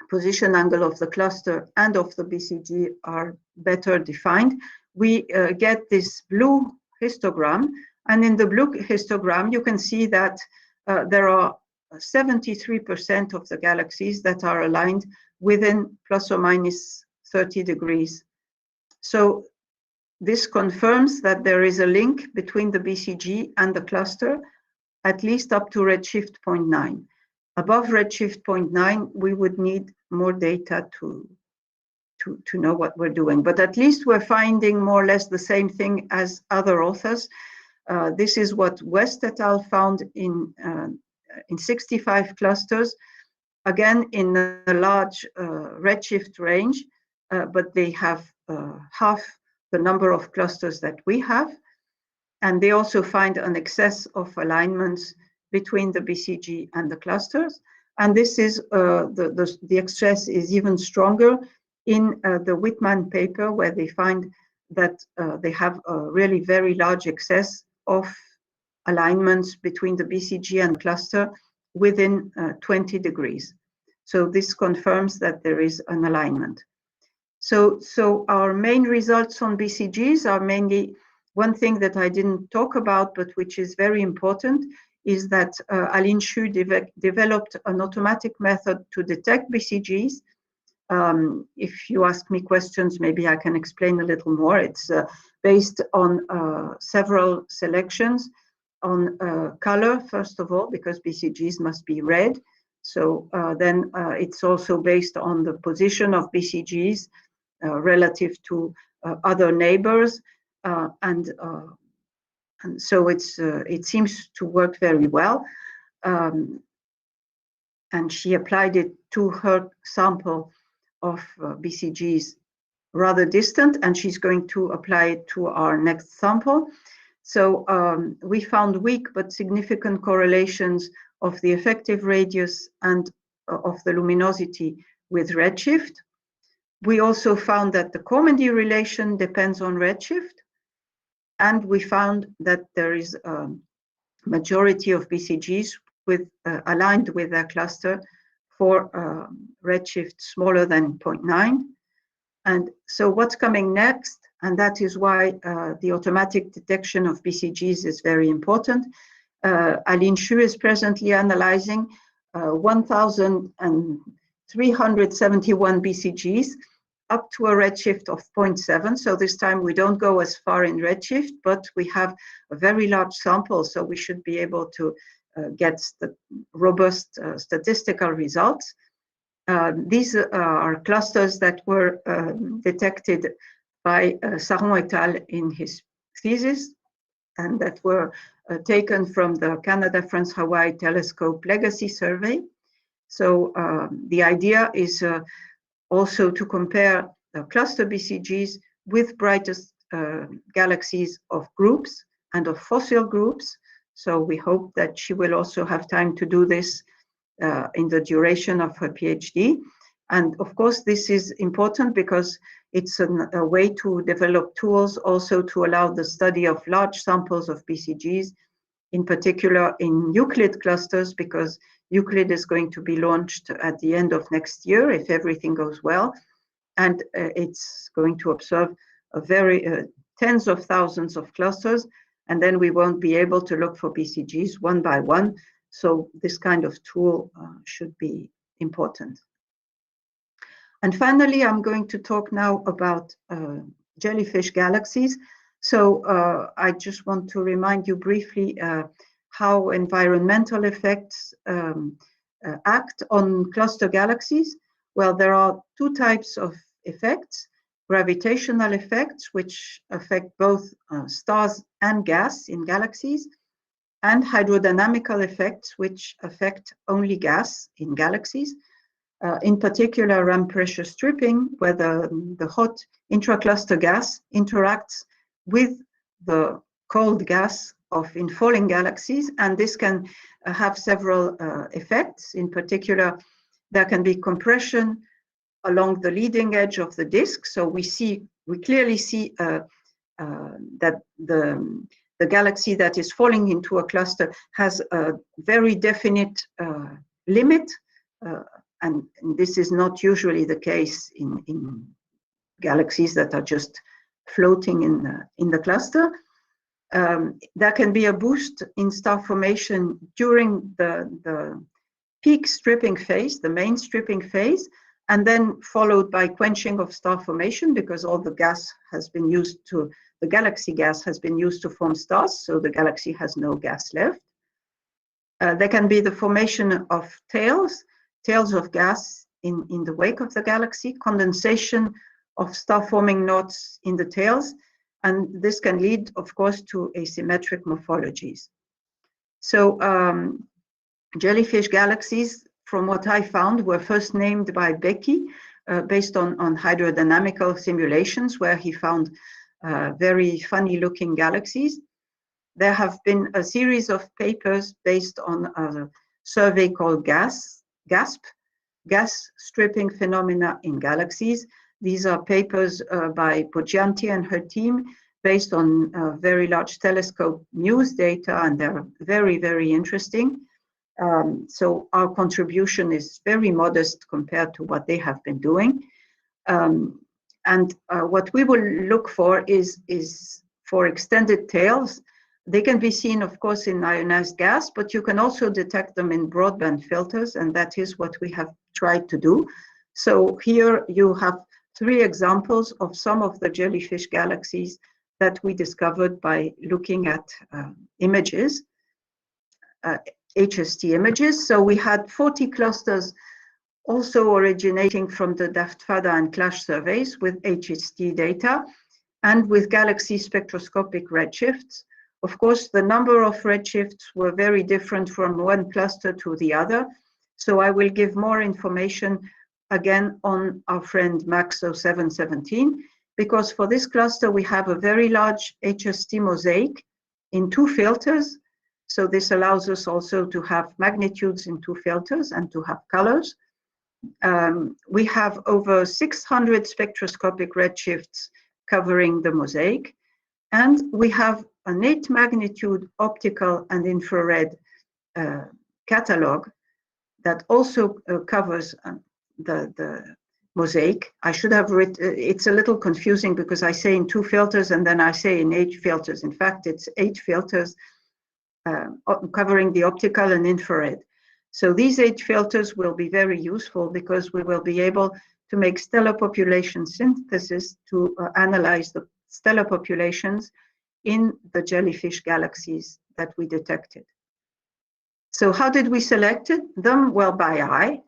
position angle of the cluster and of the BCG are better defined, we get this blue histogram. And in the blue histogram, you can see that there are 73% of the galaxies that are aligned within plus or minus 30 degrees. So this confirms that there is a link between the BCG and the cluster, at least up to redshift 0.9. Above redshift 0.9, we would need more data to know what we're doing. But at least we're finding more or less the same thing as other authors. This is what West et al. Found in 65 clusters, again in a large redshift range, but they have half the number of clusters that we have. And they also find an excess of alignments between the BCG and the clusters. And this is the excess is even stronger in the Whitman paper, where they find that they have a really very large excess of alignments between the BCG and cluster within 20 degrees. So this confirms that there is an alignment. So our main results on BCGs are mainly one thing that I didn't talk about, but which is very important, is that Aline Xu developed an automatic method to detect BCGs. If you ask me questions, maybe I can explain a little more. It's based on several selections on color, first of all, because BCGs must be red. So then it's also based on the position of BCGs relative to other neighbors, and so it seems to work very well. And she applied it to her sample of BCGs rather distant, and she's going to apply it to our next sample. So we found weak but significant correlations of the effective radius and of the luminosity with redshift. We also found that the Kormendy relation depends on redshift, and we found that there is a majority of BCGs aligned with their cluster for redshift smaller than 0.9. And so what's coming next, and that is why the automatic detection of BCGs is very important. Aline Xu is presently analyzing 1,371 BCGs up to a redshift of 0.7. So this time we don't go as far in redshift, but we have a very large sample, so we should be able to get the robust statistical results. These are clusters that were detected by Saron et al. In his thesis, and that were taken from the Canada-France-Hawaii Telescope Legacy Survey. So the idea is also to compare cluster BCGs with brightest galaxies of groups and of fossil groups. So we hope that she will also have time to do this in the duration of her PhD. And of course, this is important because it's a way to develop tools also to allow the study of large samples of BCGs, in particular in Euclid clusters, because Euclid is going to be launched at the end of next year if everything goes well. And it's going to observe a very tens of thousands of clusters, and then we won't be able to look for BCGs one by one. So this kind of tool should be important. And finally, I'm going to talk now about jellyfish galaxies. So I just want to remind you briefly how environmental effects act on cluster galaxies. Well, there are two types of effects: gravitational effects, which affect both stars and gas in galaxies, and hydrodynamical effects, which affect only gas in galaxies. In particular, ramp pressure stripping, where the hot intracluster gas interacts with the cold gas of infalling galaxies, and this can have several effects. In particular, there can be compression along the leading edge of the disk. So we clearly see that the galaxy that is falling into a cluster has a very definite limit, and this is not usually the case in galaxies that are just floating in the cluster. There can be a boost in star formation during the peak stripping phase, the main stripping phase, and then followed by quenching of star formation, because all the gas has been used to, the galaxy gas has been used to form stars, so the galaxy has no gas left. There can be the formation of tails of gas in the wake of the galaxy, condensation of star-forming knots in the tails, and this can lead, of course, to asymmetric morphologies. So jellyfish galaxies, from what I found, were first named by Becky based on hydrodynamical simulations, where he found very funny-looking galaxies. There have been a series of papers based on a survey called GASP, gas stripping phenomena in galaxies. These are papers by Poggianti and her team based on very large telescope news data, and they're very, very interesting. So our contribution is very modest compared to what they have been doing. And what we will look for is for extended tails. They can be seen, of course, in ionized gas, but you can also detect them in broadband filters, and that is what we have tried to do. So here you have 3 examples of some of the jellyfish galaxies that we discovered by looking at images. HST images. So we had 40 clusters also originating from the Daft-Fada and Clash surveys with HST data and with galaxy spectroscopic redshifts. Of course, the number of redshifts were very different from one cluster to the other. So I will give more information again on our friend MAXO 717, because for this cluster, we have a very large HST mosaic in 2 filters. So this allows us also to have magnitudes in 2 filters and to have colors. We have over 600 spectroscopic redshifts covering the mosaic. And we have an 8 magnitude optical and infrared catalog that also covers the mosaic. I should have written, it's a little confusing because I say in 2 filters and then I say in 8 filters. In fact, it's 8 filters covering the optical and infrared. So these 8 filters will be very useful because we will be able to make stellar population synthesis to analyze the stellar populations in the jellyfish galaxies that we detected. So how did we select them? Well, by eye.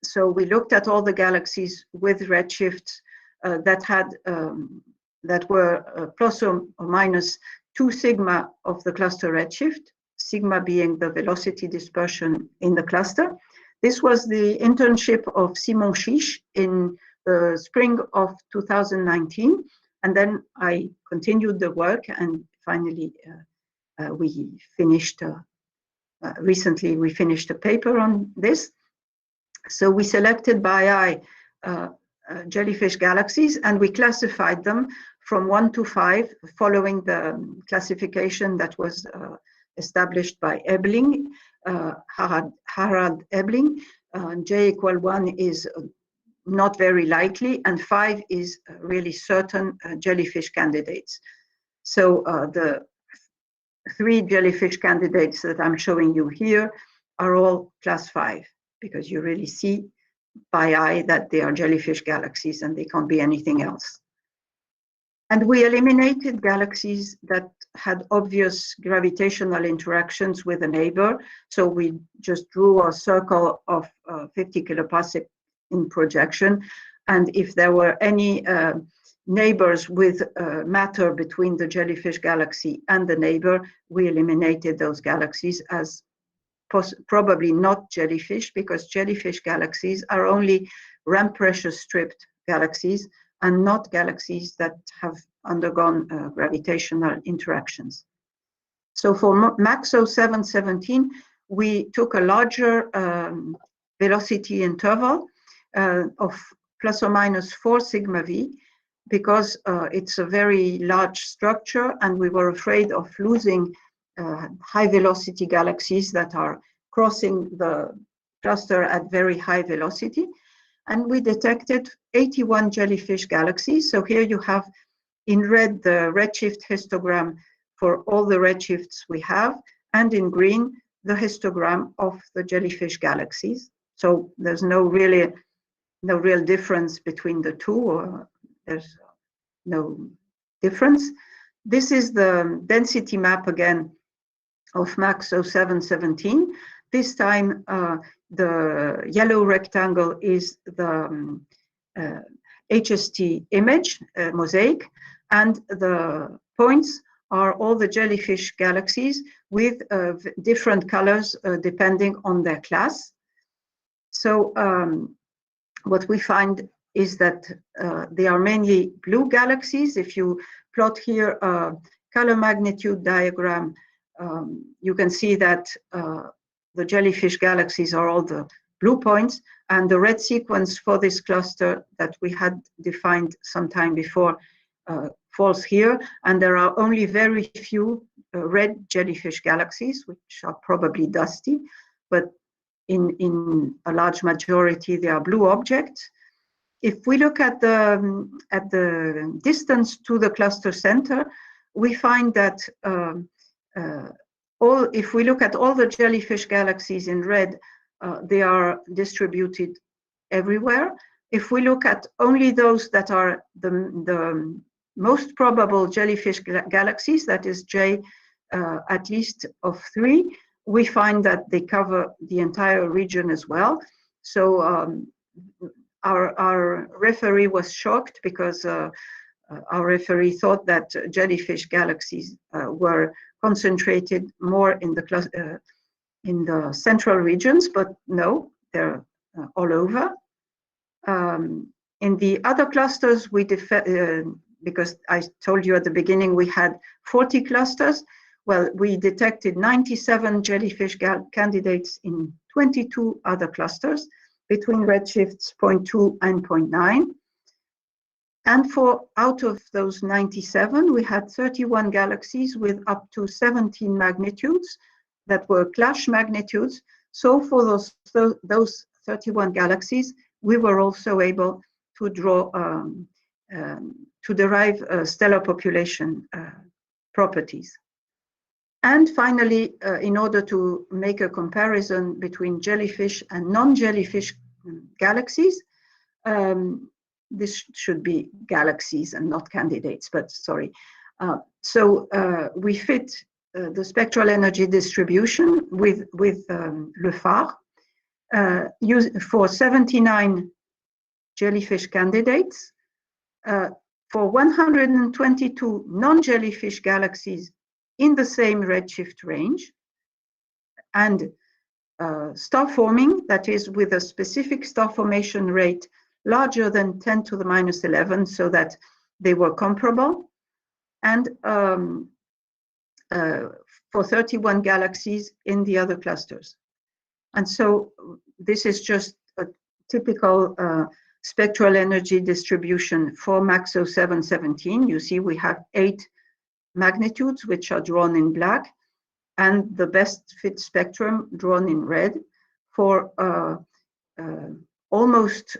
So we looked at all the galaxies with redshifts that were plus or minus 2 sigma of the cluster redshift, sigma being the velocity dispersion in the cluster. This was the internship of Simon Chiche in the spring of 2019. And then I continued the work and finally we finished, recently we finished a paper on this. So we selected by eye jellyfish galaxies and we classified them from 1 to 5 following the classification that was established by Ebling, Harald Ebling. J = 1 is not very likely, and 5 is really certain jellyfish candidates. So the 3 jellyfish candidates that I'm showing you here are all class 5, because you really see by eye that they are jellyfish galaxies and they can't be anything else. And we eliminated galaxies that had obvious gravitational interactions with a neighbor. So we just drew a circle of 50 kiloparsec in projection. And if there were any neighbors with matter between the jellyfish galaxy and the neighbor, we eliminated those galaxies as probably not jellyfish, because jellyfish galaxies are only ramp pressure stripped galaxies and not galaxies that have undergone gravitational interactions. So for MAXO 717, we took a larger velocity interval of plus or minus 4 sigma v, because it's a very large structure and we were afraid of losing high velocity galaxies that are crossing the cluster at very high velocity. And we detected 81 jellyfish galaxies. So here you have in red the redshift histogram for all the redshifts we have, and in green the histogram of the jellyfish galaxies. So there's no real difference between the two, or there's no difference. This is the density map again of MAXO 717. This time the yellow rectangle is the HST image mosaic, and the points are all the jellyfish galaxies with different colors depending on their class. So what we find is that they are mainly blue galaxies. If you plot here a color magnitude diagram, you can see that the jellyfish galaxies are all the blue points, and the red sequence for this cluster that we had defined some time before falls here, and there are only very few red jellyfish galaxies, which are probably dusty, but in a large majority they are blue objects. If we look at the distance to the cluster center, we find that if we look at all the jellyfish galaxies in red, they are distributed everywhere. If we look at only those that are the most probable jellyfish galaxies, that is J at least of 3, we find that they cover the entire region as well. So our referee was shocked because our referee thought that jellyfish galaxies were concentrated more in the central regions, but no, they're all over. In the other clusters, because I told you at the beginning we had 40 clusters. Well, we detected 97 jellyfish candidates in 22 other clusters between redshifts 0.2 and 0.9. And out of those 97, we had 31 galaxies with up to 17 magnitudes that were clash magnitudes. So for those 31 galaxies, we were also able to draw, to derive stellar population properties. And finally, in order to make a comparison between jellyfish and non-jellyfish galaxies, this should be galaxies and not candidates, but sorry. So we fit the spectral energy distribution with Le Phare for 79 jellyfish candidates. For 122 non-jellyfish galaxies in the same redshift range, and star forming, that is with a specific star formation rate larger than 10 to the minus 11, so that they were comparable, and for 31 galaxies in the other clusters. And so this is just a typical spectral energy distribution for MAXO 717. You see we have 8 magnitudes which are drawn in black, and the best fit spectrum drawn in red for almost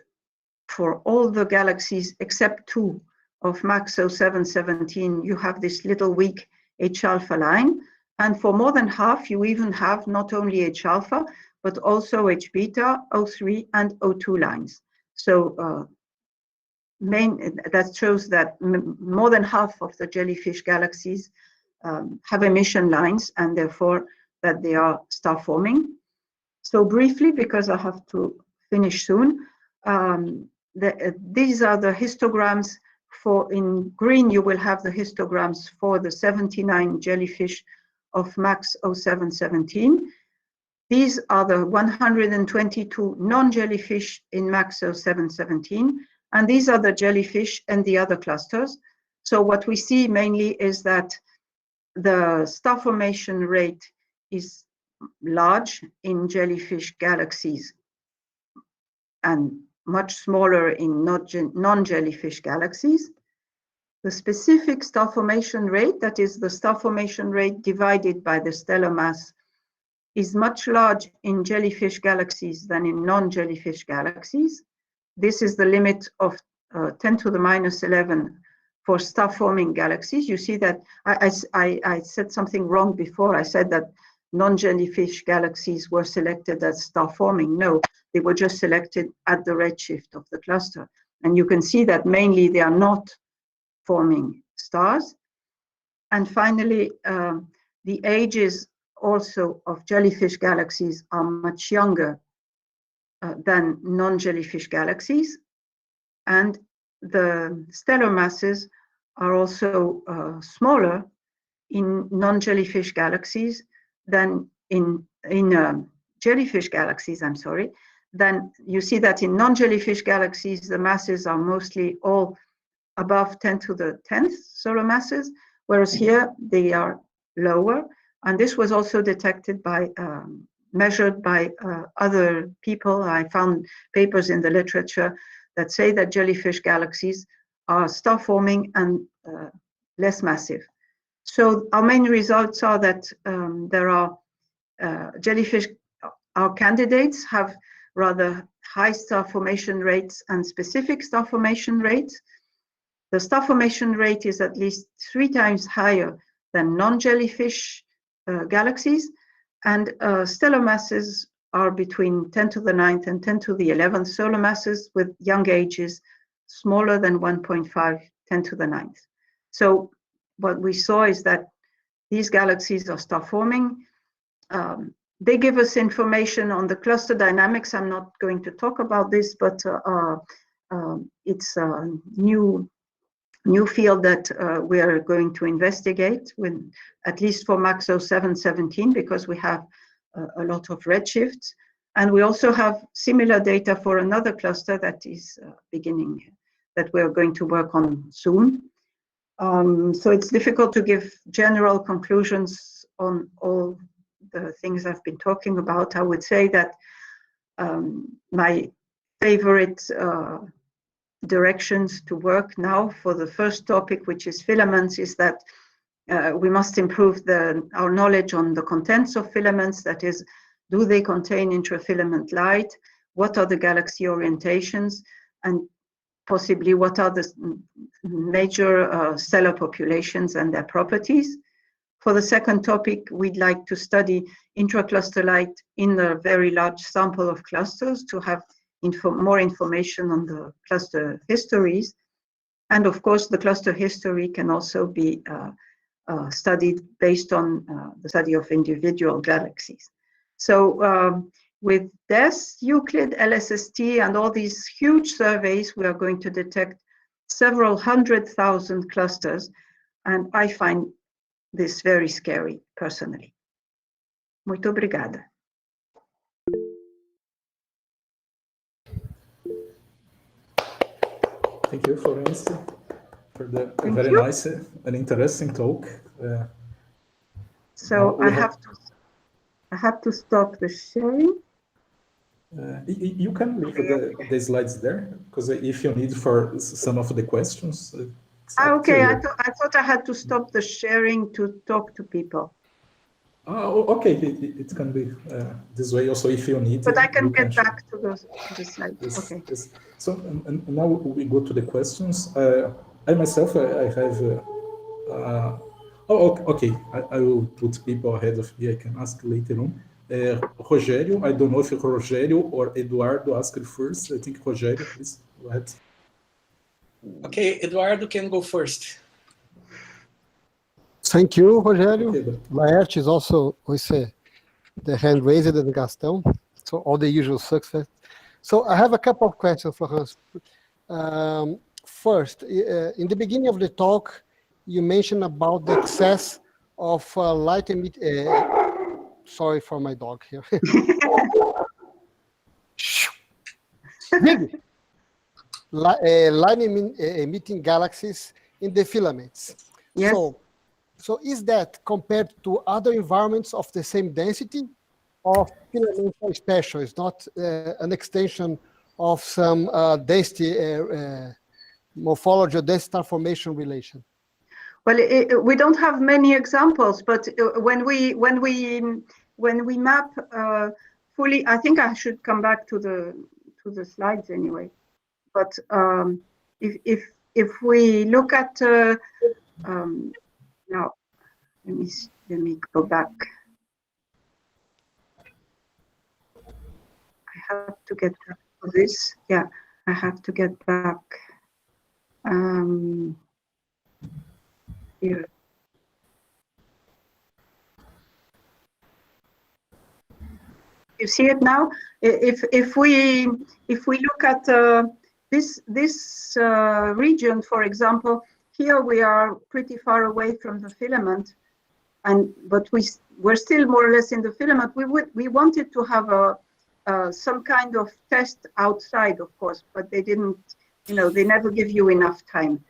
for all the galaxies except 2 of MAXO 717. You have this little weak H-alpha line, and for more than half you even have not only H-alpha but also H-beta, O3 and O2 lines. So that shows that more than half of the jellyfish galaxies have emission lines, and therefore that they are star forming. So briefly, because I have to finish soon, these are the histograms for, in green you will have the histograms for the 79 jellyfish of MAXO 717. These are the 122 non-jellyfish in MAXO 717, and these are the jellyfish and the other clusters. So what we see mainly is that the star formation rate is large in jellyfish galaxies and much smaller in non-jellyfish galaxies. The specific star formation rate, that is the star formation rate divided by the stellar mass, is much larger in jellyfish galaxies than in non-jellyfish galaxies. This is the limit of 10 to the minus 11 for star-forming galaxies. You see that I said something wrong before. I said that non-jellyfish galaxies were selected as star-forming. No, they were just selected at the redshift of the cluster. And you can see that mainly they are not forming stars. And finally, the ages also of jellyfish galaxies are much younger than non-jellyfish galaxies, and the stellar masses are also smaller in non-jellyfish galaxies than in jellyfish galaxies, I'm sorry. Then you see that in non-jellyfish galaxies the masses are mostly all above 10 to the 10th solar masses, whereas here they are lower. And this was also detected by, measured by other people. I found papers in the literature that say that jellyfish galaxies are star-forming and less massive. So our main results are that there are jellyfish, our candidates have rather high star formation rates and specific star formation rates. The star formation rate is at least 3 times higher than non-jellyfish galaxies, and stellar masses are between 10 to the 9th and 10 to the 11th solar masses, with young ages smaller than 1.5, 10 to the 9th. So what we saw is that these galaxies are star forming. they give us information on the cluster dynamics. I'm not going to talk about this, but it's a new field that we are going to investigate, with at least for MAXO 717, because we have a lot of redshifts. And we also have similar data for another cluster that is beginning, that we're going to work on soon. So it's difficult to give general conclusions on all the things I've been talking about. I would say that my favorite directions to work now for the first topic, which is filaments, is that we must improve our knowledge on the contents of filaments. That is, do they contain intrafilament light? What are the galaxy orientations? And possibly what are the major stellar populations and their properties? For the second topic, we'd like to study intracluster light in a very large sample of clusters to have more information on the cluster histories. And of course, the cluster history can also be studied based on the study of individual galaxies. So with DES, Euclid, LSST, and all these huge surveys, we are going to detect several 100,000 clusters. And I find this very scary, personally. Muito obrigada. Thank you, Florence, for the very nice and interesting talk. So I have to stop the sharing. You can leave the slides there, because if you need for some of the questions. Okay, I thought I had to stop the sharing to talk to people. Okay, it can be this way also if you need. But I can get back to the slides. Yes, okay. Yes. So and now we go to the questions. I myself, I have. Okay. I will put people ahead of me. I can ask later on. Rogério, I don't know if Rogério or Eduardo asked first. I think Rogério, please go ahead. Okay, Eduardo can go first. Thank you, Rogério. Okay, Laerte is also with the hand raised and Gastão. So all the usual success. So I have a couple of questions for us. First, in the beginning of the talk, you mentioned about the excess of light emit. Sorry for my dog here. Light emitting galaxies in the filaments. Yes. So is that compared to other environments of the same density, or filaments are special? It's not an extension of some density morphology or density transformation relation? Well, we don't have many examples, but when we map fully, I think I should come back to the slides anyway. But if we look at now, let me go back. I have to get back to this. Yeah, I have to get back. Here. You see it now? If we look at this region, for example, here we are pretty far away from the filament, but we're still more or less in the filament. We wanted to have some kind of test outside, of course, but they didn't. They never give you enough time.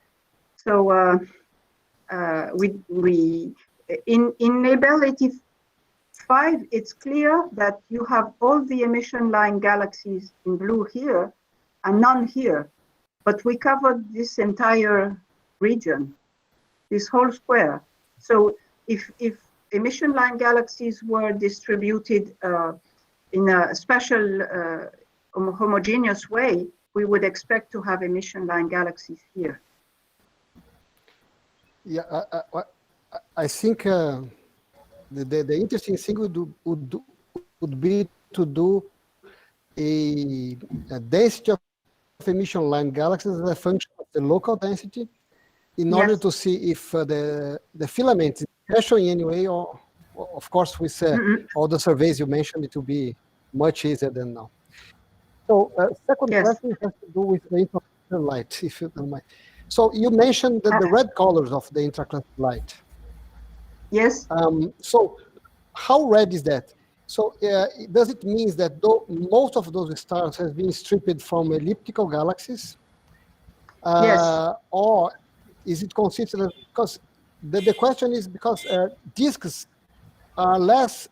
So in Abell 85, it's clear that you have all the emission line galaxies in blue here and none here, but we covered this entire region, this whole square. So if emission line galaxies were distributed in a special homogeneous way, we would expect to have emission line galaxies here. Yeah, I think the interesting thing would be to do a density of emission line galaxies as a function of the local density, in order to see if the filament is special in any way, or of course, with all the surveys you mentioned, it will be much easier than now. So second Yes. question has to do with the intracluster light, if you don't mind. So you mentioned that the red colors of the intracluster light. Yes. So how red is that? So does it mean that most of those stars have been stripped from elliptical galaxies? Yes. Or is it considered, because the question is because disks are less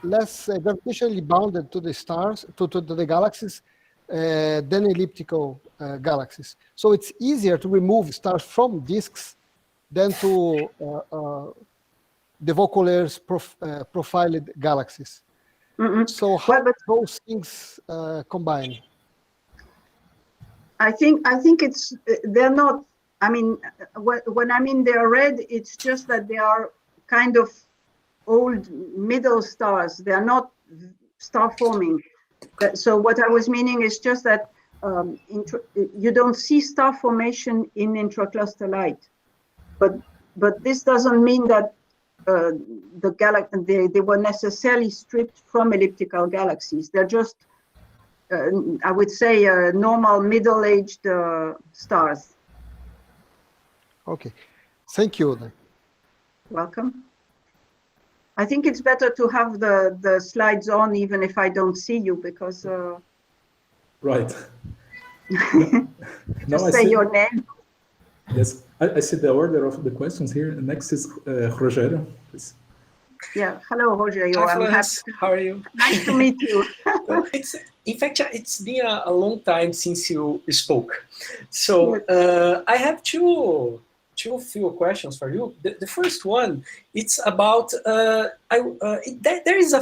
gravitationally bounded to the stars, to the galaxies, than elliptical galaxies. So it's easier to remove stars from disks than to the Vauquelin profiled galaxies. So how those things combine? I think it's they're not. I mean, when I mean they're red, it's just that they are kind of old middle stars. They are not star forming. So what I was meaning is just that you don't see star formation in intracluster light, but this doesn't mean that they were necessarily stripped from elliptical galaxies. They're just I would say normal middle-aged stars. Okay, thank you. Welcome. I think it's better to have the slides on even if I don't see you, because Right. just say your name. Yes, I see the order of the questions here. Next is Rogério, please. Yeah, hello, Rogério. Hi, I'm Florence. happy. How are you? Nice to meet you. In fact, it's been a long time since you spoke. So I have two few questions for you. The first one, it's about there is a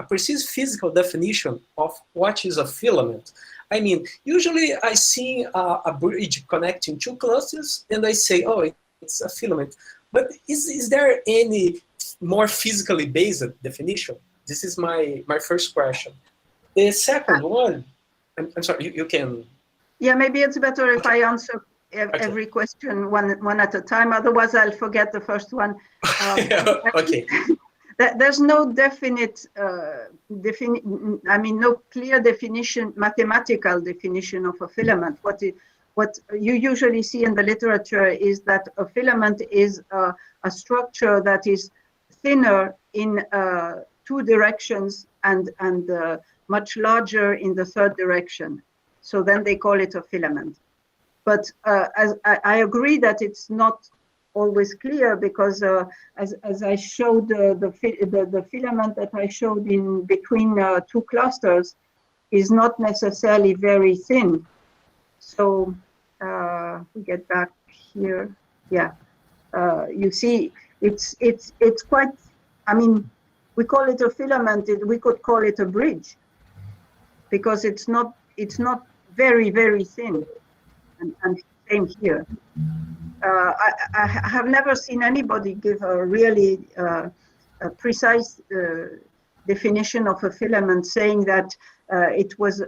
precise physical definition of what is a filament. I mean, usually I see a bridge connecting two clusters, and I say, oh, it's a filament. But is there any more physically based definition? This is my first question. The second one, I'm sorry, you can. Yeah, maybe it's better if I answer every question one at a time. Otherwise, I'll forget the first one. Okay. There's no definite, no clear definition, mathematical definition of a filament. What you usually see in the literature is that a filament is a structure that is thinner in two directions and much larger in the third direction. So then they call it a filament. But as I agree that it's not always clear, because as I showed the filament that I showed in between two clusters is not necessarily very thin. So we get back here. Yeah, you see, it's quite. I mean, we call it a filament. We could call it a bridge, because it's not very, very thin, and same here. I have never seen anybody give a really a precise definition of a filament, saying that it would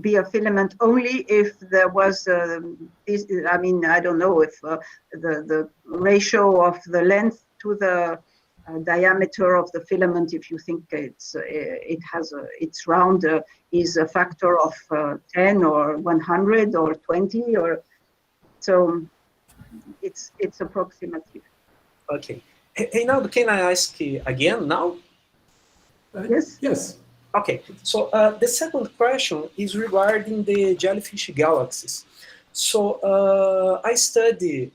be a filament only if there was I mean, I don't know if the ratio of the length to the diameter of the filament, if you think it's round, is a factor of 10 or 100 or 20, or so it's approximately. Okay. Hey, now can I ask again now? Yes. Yes. Okay. So the second question is regarding the jellyfish galaxies. So I study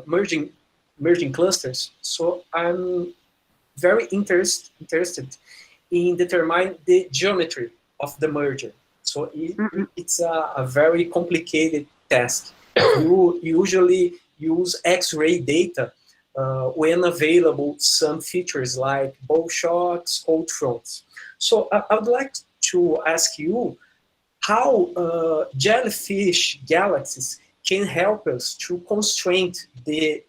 merging clusters. So I'm very interested in determining the geometry of the merger. So it's a very complicated task. You usually use X-ray data when available some features like bow shocks, cold fronts. So I would like to ask you how jellyfish galaxies can help us to constrain the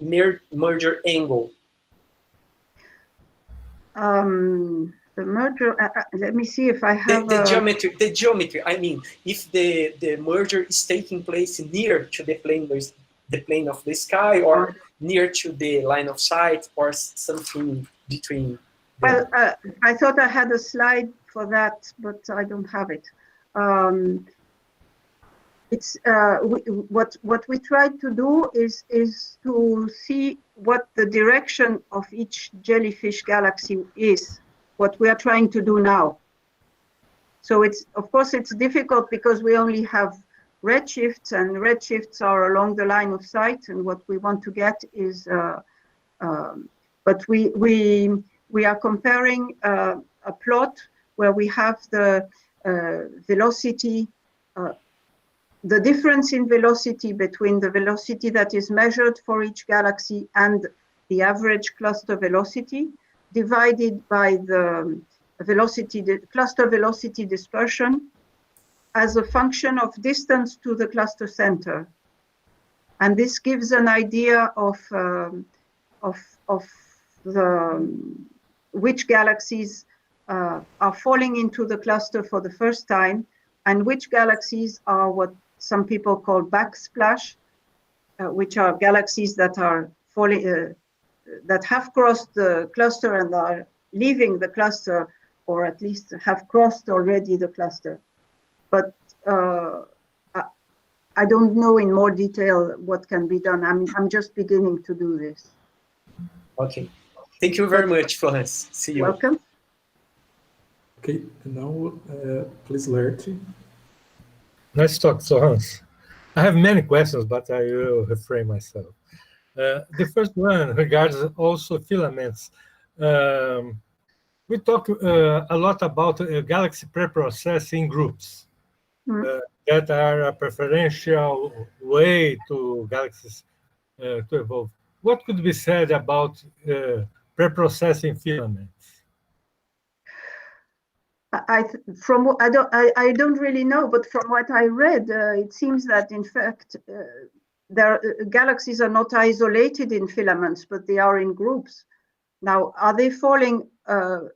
merger angle. The merger, let me see if I have the geometry. I mean, if the merger is taking place near to the the plane of the sky, or near to the line of sight, or something between? Well, I thought I had a slide for that, but I don't have it. It's what we tried to do is to see what the direction of each jellyfish galaxy is. What we are trying to do now. So it's, of course, it's difficult because we only have redshifts, and redshifts are along the line of sight. And what we want to get is, but we are comparing a plot where we have the velocity, the difference in velocity between the velocity that is measured for each galaxy and the average cluster velocity, divided by the velocity, the cluster velocity dispersion as a function of distance to the cluster center. And this gives an idea of which galaxies are falling into the cluster for the first time, and which galaxies are what some people call backsplash, which are galaxies that are falling, that have crossed the cluster and are leaving the cluster, or at least have crossed already the cluster. But I don't know in more detail what can be done. I'm just beginning to do this. Okay. Thank you very much, Florence. See you. Welcome. Okay, now please, Laerte. Nice talk, Florence. I have many questions, but I will refrain myself. The first one regards also filaments. We talk a lot about galaxy preprocessing groups that are a preferential way to galaxies to evolve. What could be said about preprocessing filaments? I don't really know, but from what I read, it seems that in fact galaxies are not isolated in filaments, but they are in groups. Now, are they falling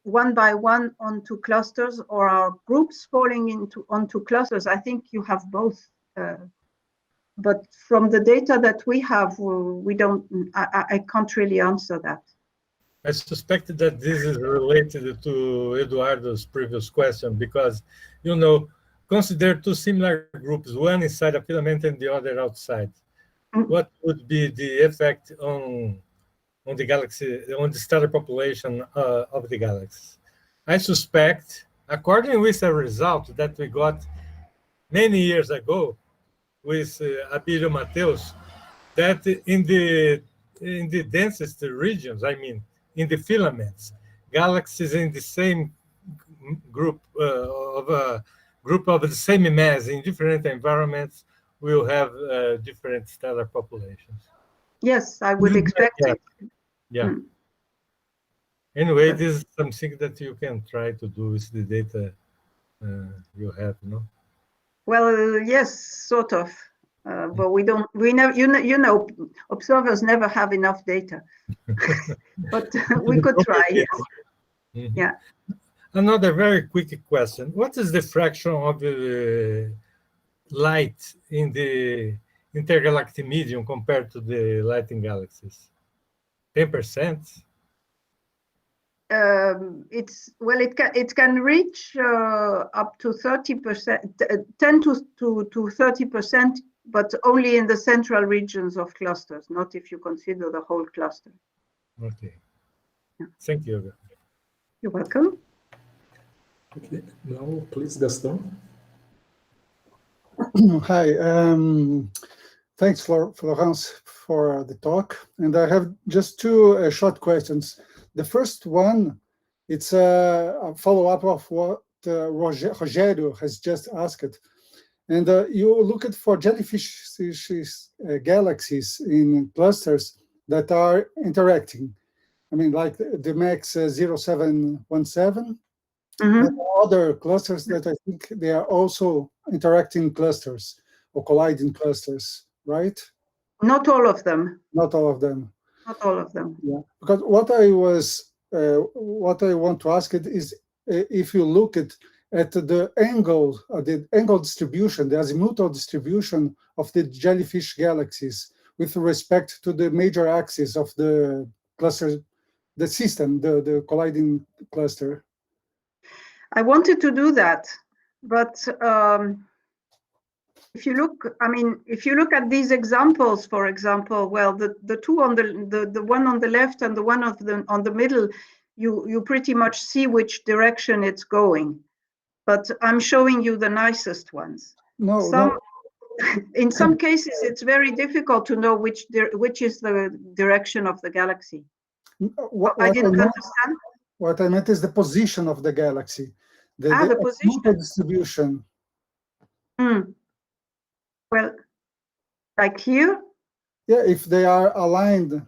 one by one onto clusters, or are groups falling onto clusters? I think you have both. But from the data that we have, we don't. I can't really answer that. I suspected that this is related to Eduardo's previous question, because, you know, consider two similar groups, one inside a filament and the other outside. What would be the effect on the galaxy, on the stellar population of the galaxies? I suspect, according with a result that we got many years ago with Abell Mateus, that in the densest regions, I mean, in the filaments, galaxies in the same group of the same mass in different environments will have different stellar populations. Yes, I would expect it. Yeah. Anyway, this is something that you can try to do with the data you have, no? Well, yes, sort of. But we never, you know, observers never have enough data. But we could try, yes. Mm-hmm. Yeah. Another very quick question. What is the fraction of light in the intergalactic medium compared to the light in galaxies? 10%? It can reach up to 30%, 10 to 30%, but only in the central regions of clusters, not if you consider the whole cluster. Okay. Yeah. Thank you. You're welcome. Okay, now please, Gaston. Hi, thanks, Florence, for the talk. And I have just two short questions. The first one, it's a follow-up of what Rogério has just asked. And you look at for jellyfish galaxies in clusters that are interacting. I mean, like the MAX 0717, and other clusters that I think they are also interacting clusters or colliding clusters, right? Not all of them. Not all of them. Not all of them. Yeah, because what I want to ask it is if you look at the angle distribution, the azimuthal distribution of the jellyfish galaxies, with respect to the major axis of the cluster, the system, the colliding cluster. I wanted to do that, but if you look, I mean, if you look at these examples, for example, well, the two on the one on the left and the one on the middle, you pretty much see which direction it's going. But I'm showing you the nicest ones. No. In some cases, it's very difficult to know which is the direction of the galaxy. I didn't understand. What I meant is the position of the galaxy. The position distribution. Well, like here? Yeah, if they are aligned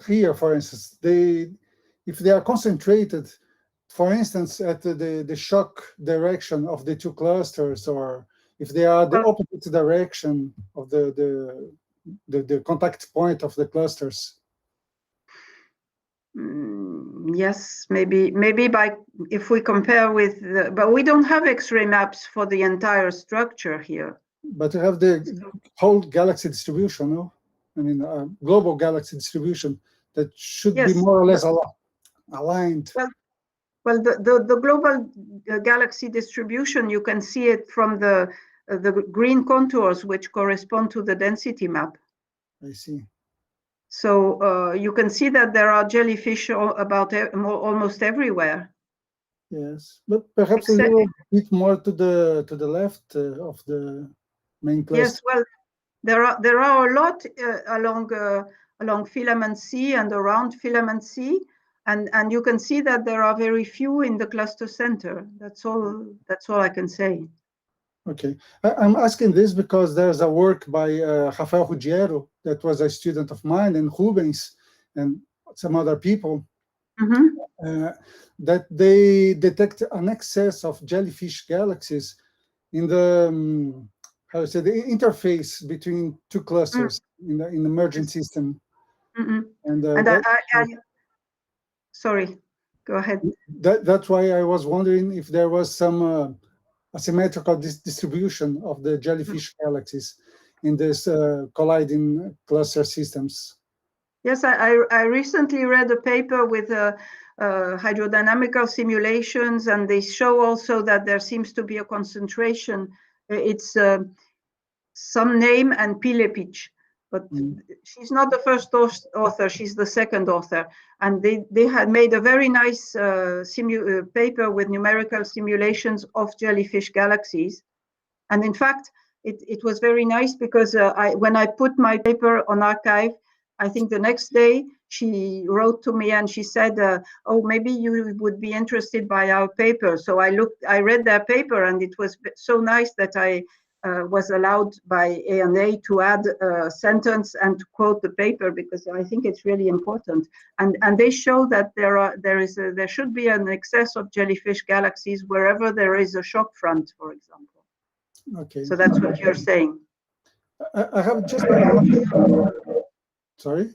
here, for instance, if they are concentrated, for instance, at the shock direction of the two clusters, or if they are the opposite direction of the contact point of the clusters. Yes, maybe if we compare with, but we don't have X-ray maps for the entire structure here. But you have the whole galaxy distribution, no? I mean, global galaxy distribution that should be more or less aligned. Well, the global galaxy distribution, you can see it from the green contours, which correspond to the density map. I see. So you can see that there are jellyfish about almost everywhere. Yes, but perhaps a little bit more to the left of the main cluster. Yes, well, there are a lot along Filament C and around Filament C, and you can see that there are very few in the cluster center. That's all I can say. Okay, I'm asking this because there's a work by Rafael Ruggiero that was a student of mine, and Rubens and some other people, that they detect an excess of jellyfish galaxies in the the interface between two clusters in the merging system. Sorry, go ahead. That's why I was wondering if there was some asymmetrical distribution of the jellyfish galaxies in this colliding cluster systems. Yes, I recently read a paper with hydrodynamical simulations, and they show also that there seems to be a concentration. It's some name and Pilepich, but she's not the first author, she's the second author. And they had made a very nice paper with numerical simulations of jellyfish galaxies. And in fact, it was very nice because when I put my paper on archive, I think the next day she wrote to me and she said, oh, maybe you would be interested by our paper. So I read their paper, and it was so nice that I was allowed by ANA to add a sentence and to quote the paper, because I think it's really important. And they show that there should be an excess of jellyfish galaxies wherever there is a shock front, for example. Okay. So that's what you're saying. I have just sorry.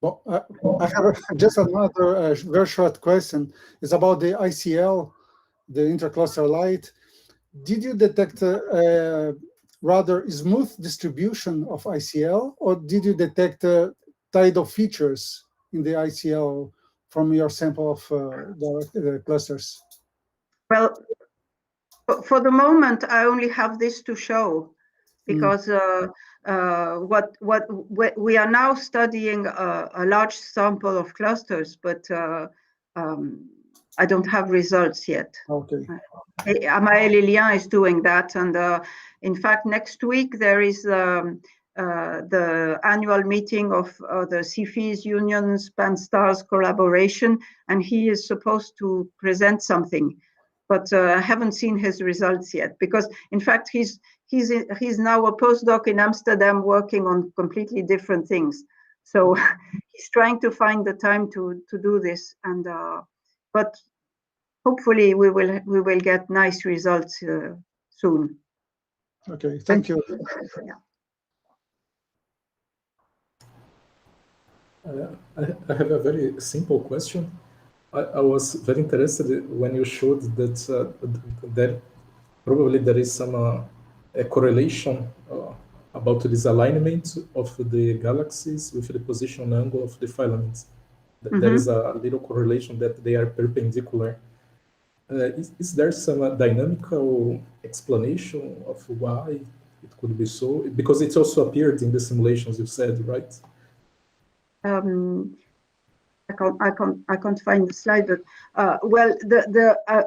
Well, I have just another very short question. It's about the ICL, the intracluster light. Did you detect a rather smooth distribution of ICL, or did you detect tidal features in the ICL from your sample of the clusters? Well, for the moment, I only have this to show, because we are now studying a large sample of clusters, but I don't have results yet. Okay. Amael Lilien is doing that, and in fact, next week there is the annual meeting of the CFIS Union Span-STARS collaboration, and he is supposed to present something, but I haven't seen his results yet, because in fact he's now a postdoc in Amsterdam working on completely different things. So he's trying to find the time to do this, and but hopefully we will get nice results soon. Okay, thank you. I have a very simple question. I was very interested when you showed that probably there is some a correlation about this alignment of the galaxies with the position angle of the filaments. There is a little correlation that they are perpendicular. Is there some dynamical explanation of why it could be so? Because it also appeared in the simulations you said, right? I can't find the slide, but well,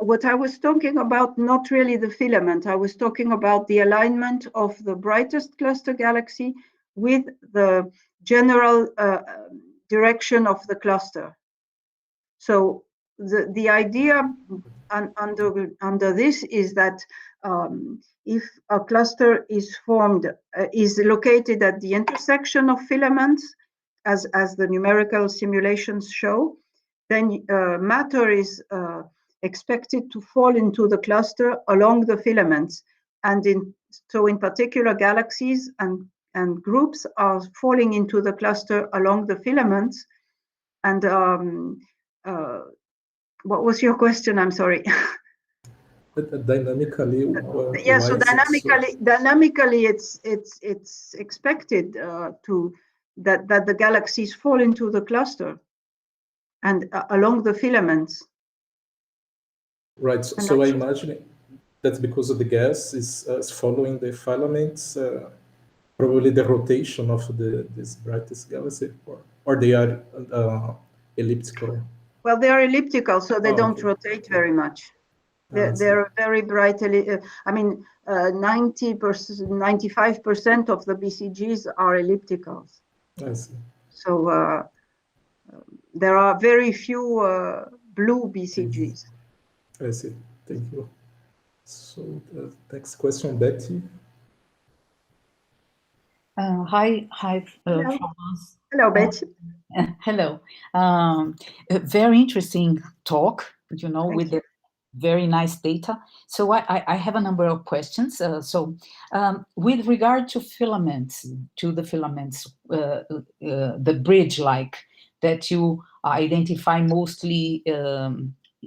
what I was talking about, not really the filament. I was talking about the alignment of the brightest cluster galaxy with the general direction of the cluster. So the idea under this is that if a cluster is formed, is located at the intersection of filaments, as the numerical simulations show, then matter is expected to fall into the cluster along the filaments. And so in particular, galaxies and groups are falling into the cluster along the filaments. And what was your question? I'm sorry. Dynamically, yeah, so dynamically, it's expected that the galaxies fall into the cluster and along the filaments. Right. So I imagine that's because of the gas is following the filaments, probably the rotation of this brightest galaxy, or they are elliptical. Well, they are elliptical, so they don't rotate very much. They're very brightly. I mean, 90%, 95% of the BCGs are ellipticals. I see. So there are very few blue BCGs. I see. Thank you. So the next question, Betty. Hi, Florence. Hello, Betty. Hello. A very interesting talk, with the very nice data. So I have a number of questions. With regard to filaments, the bridge-like that you identify mostly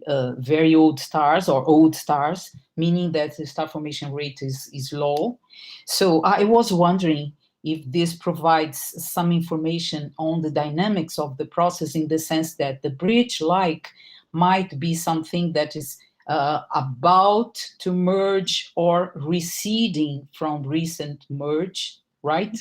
very old stars or old stars, meaning that the star formation rate is low. So I was wondering if this provides some information on the dynamics of the process, in the sense that the bridge-like might be something that is about to merge or receding from recent merge, right?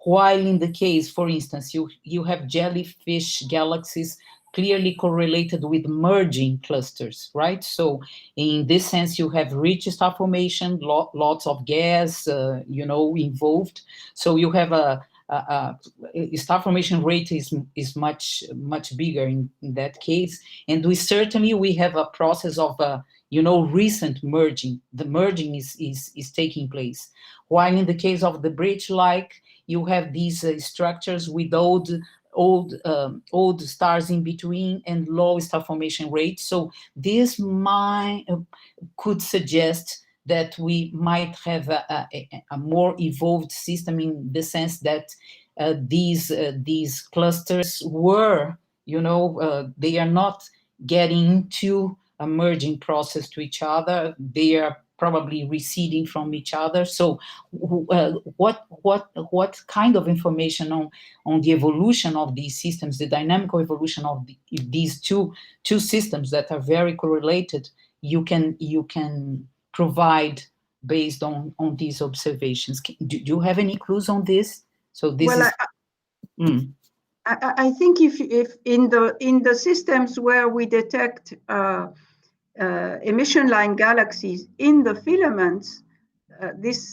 While in the case, for instance, you have jellyfish galaxies clearly correlated with merging clusters, right? So in this sense, you have rich star formation, lots of gas, involved. So you have a star formation rate is much bigger in that case, and we have a process of recent merging. The merging is taking place, while in the case of the bridge-like, you have these structures with old stars in between and low star formation rate. So this could suggest that we might have a more evolved system, in the sense that these clusters were, they are not getting into a merging process to each other. They are probably receding from each other. So what kind of information on the evolution of these systems, the dynamical evolution of these two systems that are very correlated, you can provide based on these observations? Do you have any clues on this? So this I think if in the systems where we detect emission line galaxies in the filaments, this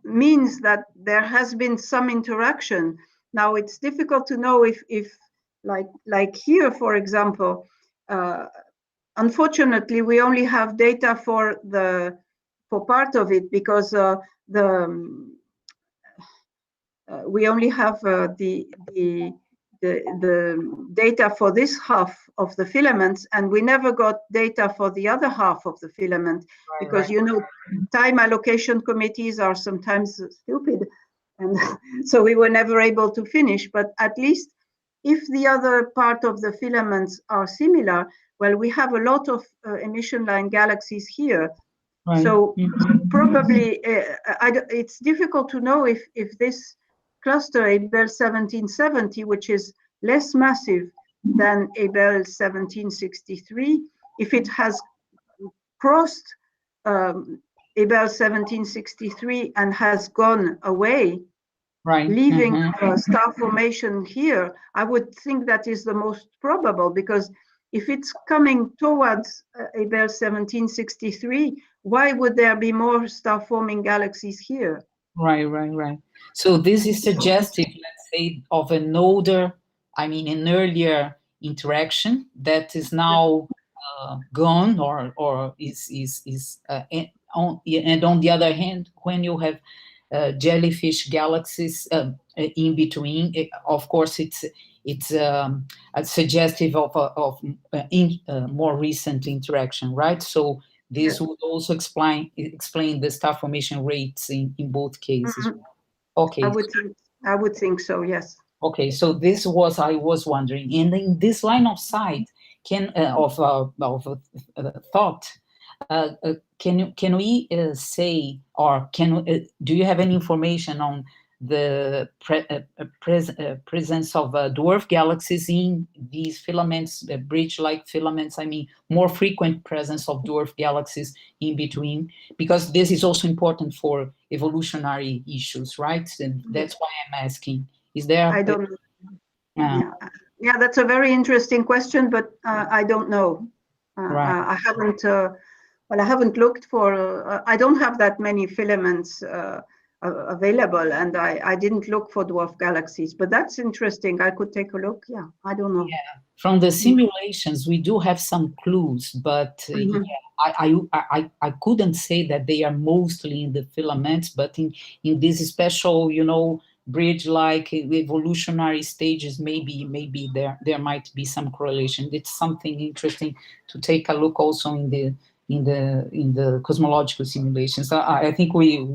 means that there has been some interaction. Now it's difficult to know if like here, for example, unfortunately we only have data for part of it, because we only have the data for this half of the filaments, and we never got data for the other half of the filament, because time allocation committees are sometimes stupid, and so we were never able to finish. But at least if the other part of the filaments are similar, well, we have a lot of emission line galaxies here, Right. So probably it's difficult to know if this cluster Abell 1770, which is less massive than Abell 1763, if it has crossed Abell 1763 and has gone away, Right. leaving star formation here, I would think that is the most probable, because if it's coming towards Abell 1763, why would there be more star-forming galaxies here? Right. So this is suggestive, let's say, of an earlier interaction that is now gone or is and on the other hand, when you have jellyfish galaxies in between, of course, it's suggestive of more recent interaction, right? So this would also explain the star formation rates in both cases. Okay. I would think so, yes. Okay, so this was, I was wondering, and in this line of sight, thought, can we say, or do you have any information on the presence of dwarf galaxies in these filaments, bridge-like filaments? I mean, more frequent presence of dwarf galaxies in between, because this is also important for evolutionary issues, right? And that's why I'm asking. Is there? I don't know. Yeah, that's a very interesting question, but I don't know. Right. I haven't. Well, I haven't looked for. I don't have that many filaments available, and I didn't look for dwarf galaxies. But that's interesting. I could take a look. Yeah, I don't know. Yeah. From the simulations, we do have some clues, but I couldn't say that they are mostly in the filaments, but in these special, bridge-like evolutionary stages, maybe there might be some correlation. It's something interesting to take a look also in the cosmological simulations. I think we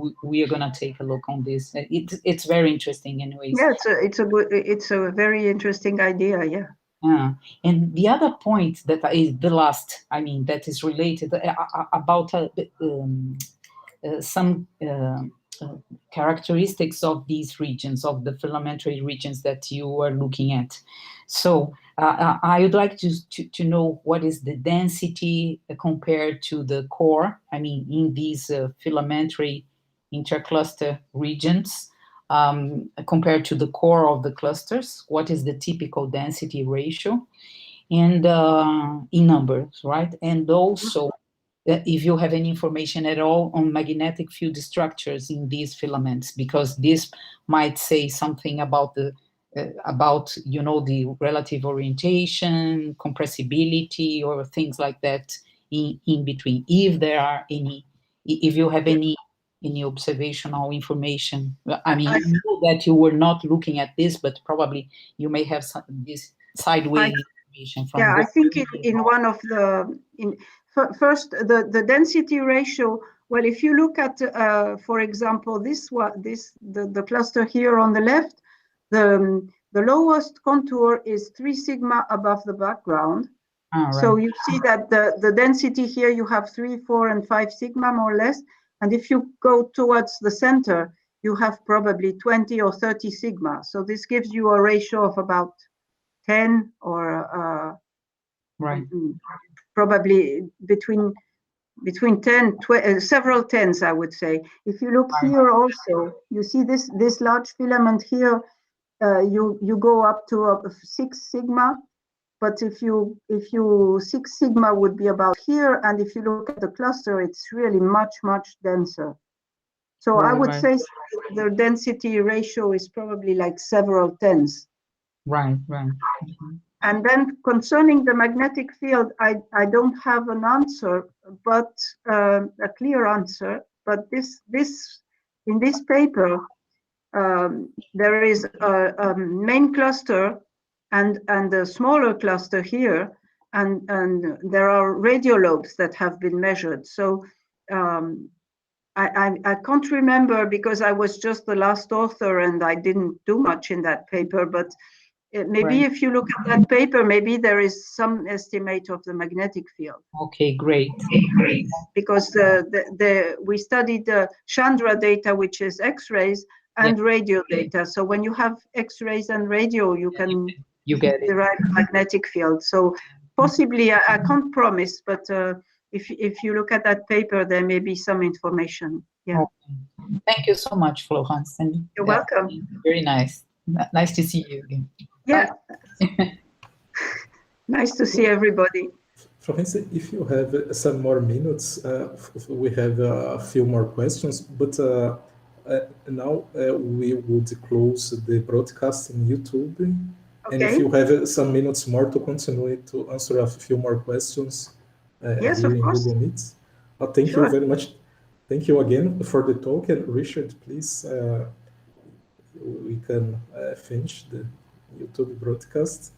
are gonna take a look on this. It's very interesting, anyways. Yeah, it's a very interesting idea. Yeah. And the other point that is the last, that is related about some characteristics of these regions, of the filamentary regions that you are looking at. So I would like to know what is the density compared to the core, in these filamentary intercluster regions, compared to the core of the clusters. What is the typical density ratio? And in numbers, right? And also, if you have any information at all on magnetic field structures in these filaments, because this might say something about the relative orientation, compressibility, or things like that in between. If there are any, if you have any observational information. I know that you were not looking at this, but probably you may have this sideways information from. Yeah, I think in one of the first the density ratio. Well, if you look at, for example, the cluster here on the left, the lowest contour is 3 sigma above the background. Right. So you see that the density here, you have 3, 4, and 5 sigma more or less. And if you go towards the center, you have probably 20 or 30 sigma. So this gives you a ratio of about 10 or right. Probably between 10, several tens, I would say. If you look here also, you see this large filament here, you go up to 6 sigma, but if you 6 sigma would be about here, and if you look at the cluster, it's really much denser. So I would say the density ratio is probably like several tens. Right. And then concerning the magnetic field, I don't have an answer, but a clear answer. But in this paper, there is a main cluster and a smaller cluster here, and there are radiolobes that have been measured. So I can't remember because I was just the last author and I didn't do much in that paper, but Maybe if you look at that paper, maybe there is some estimate of the magnetic field. Okay, great. Because we studied the Chandra data, which is X-rays, and radio data. So when you have X-rays and radio, you can get it. derive magnetic field. So possibly, I can't promise, but if you look at that paper, there may be some information. Yeah. Okay. Thank you so much, Florence. And you're welcome. Very nice. Nice to see you again. Yeah. Nice to see everybody. Florence, if you have some more minutes, we have a few more questions, but now we would close the broadcast in YouTube. Okay. And if you have some minutes more to continue to answer a few more questions yes, here of in course. Google Meet. Thank you very much. Thank you again for the talk. And Richard, please, we can finish the YouTube broadcast.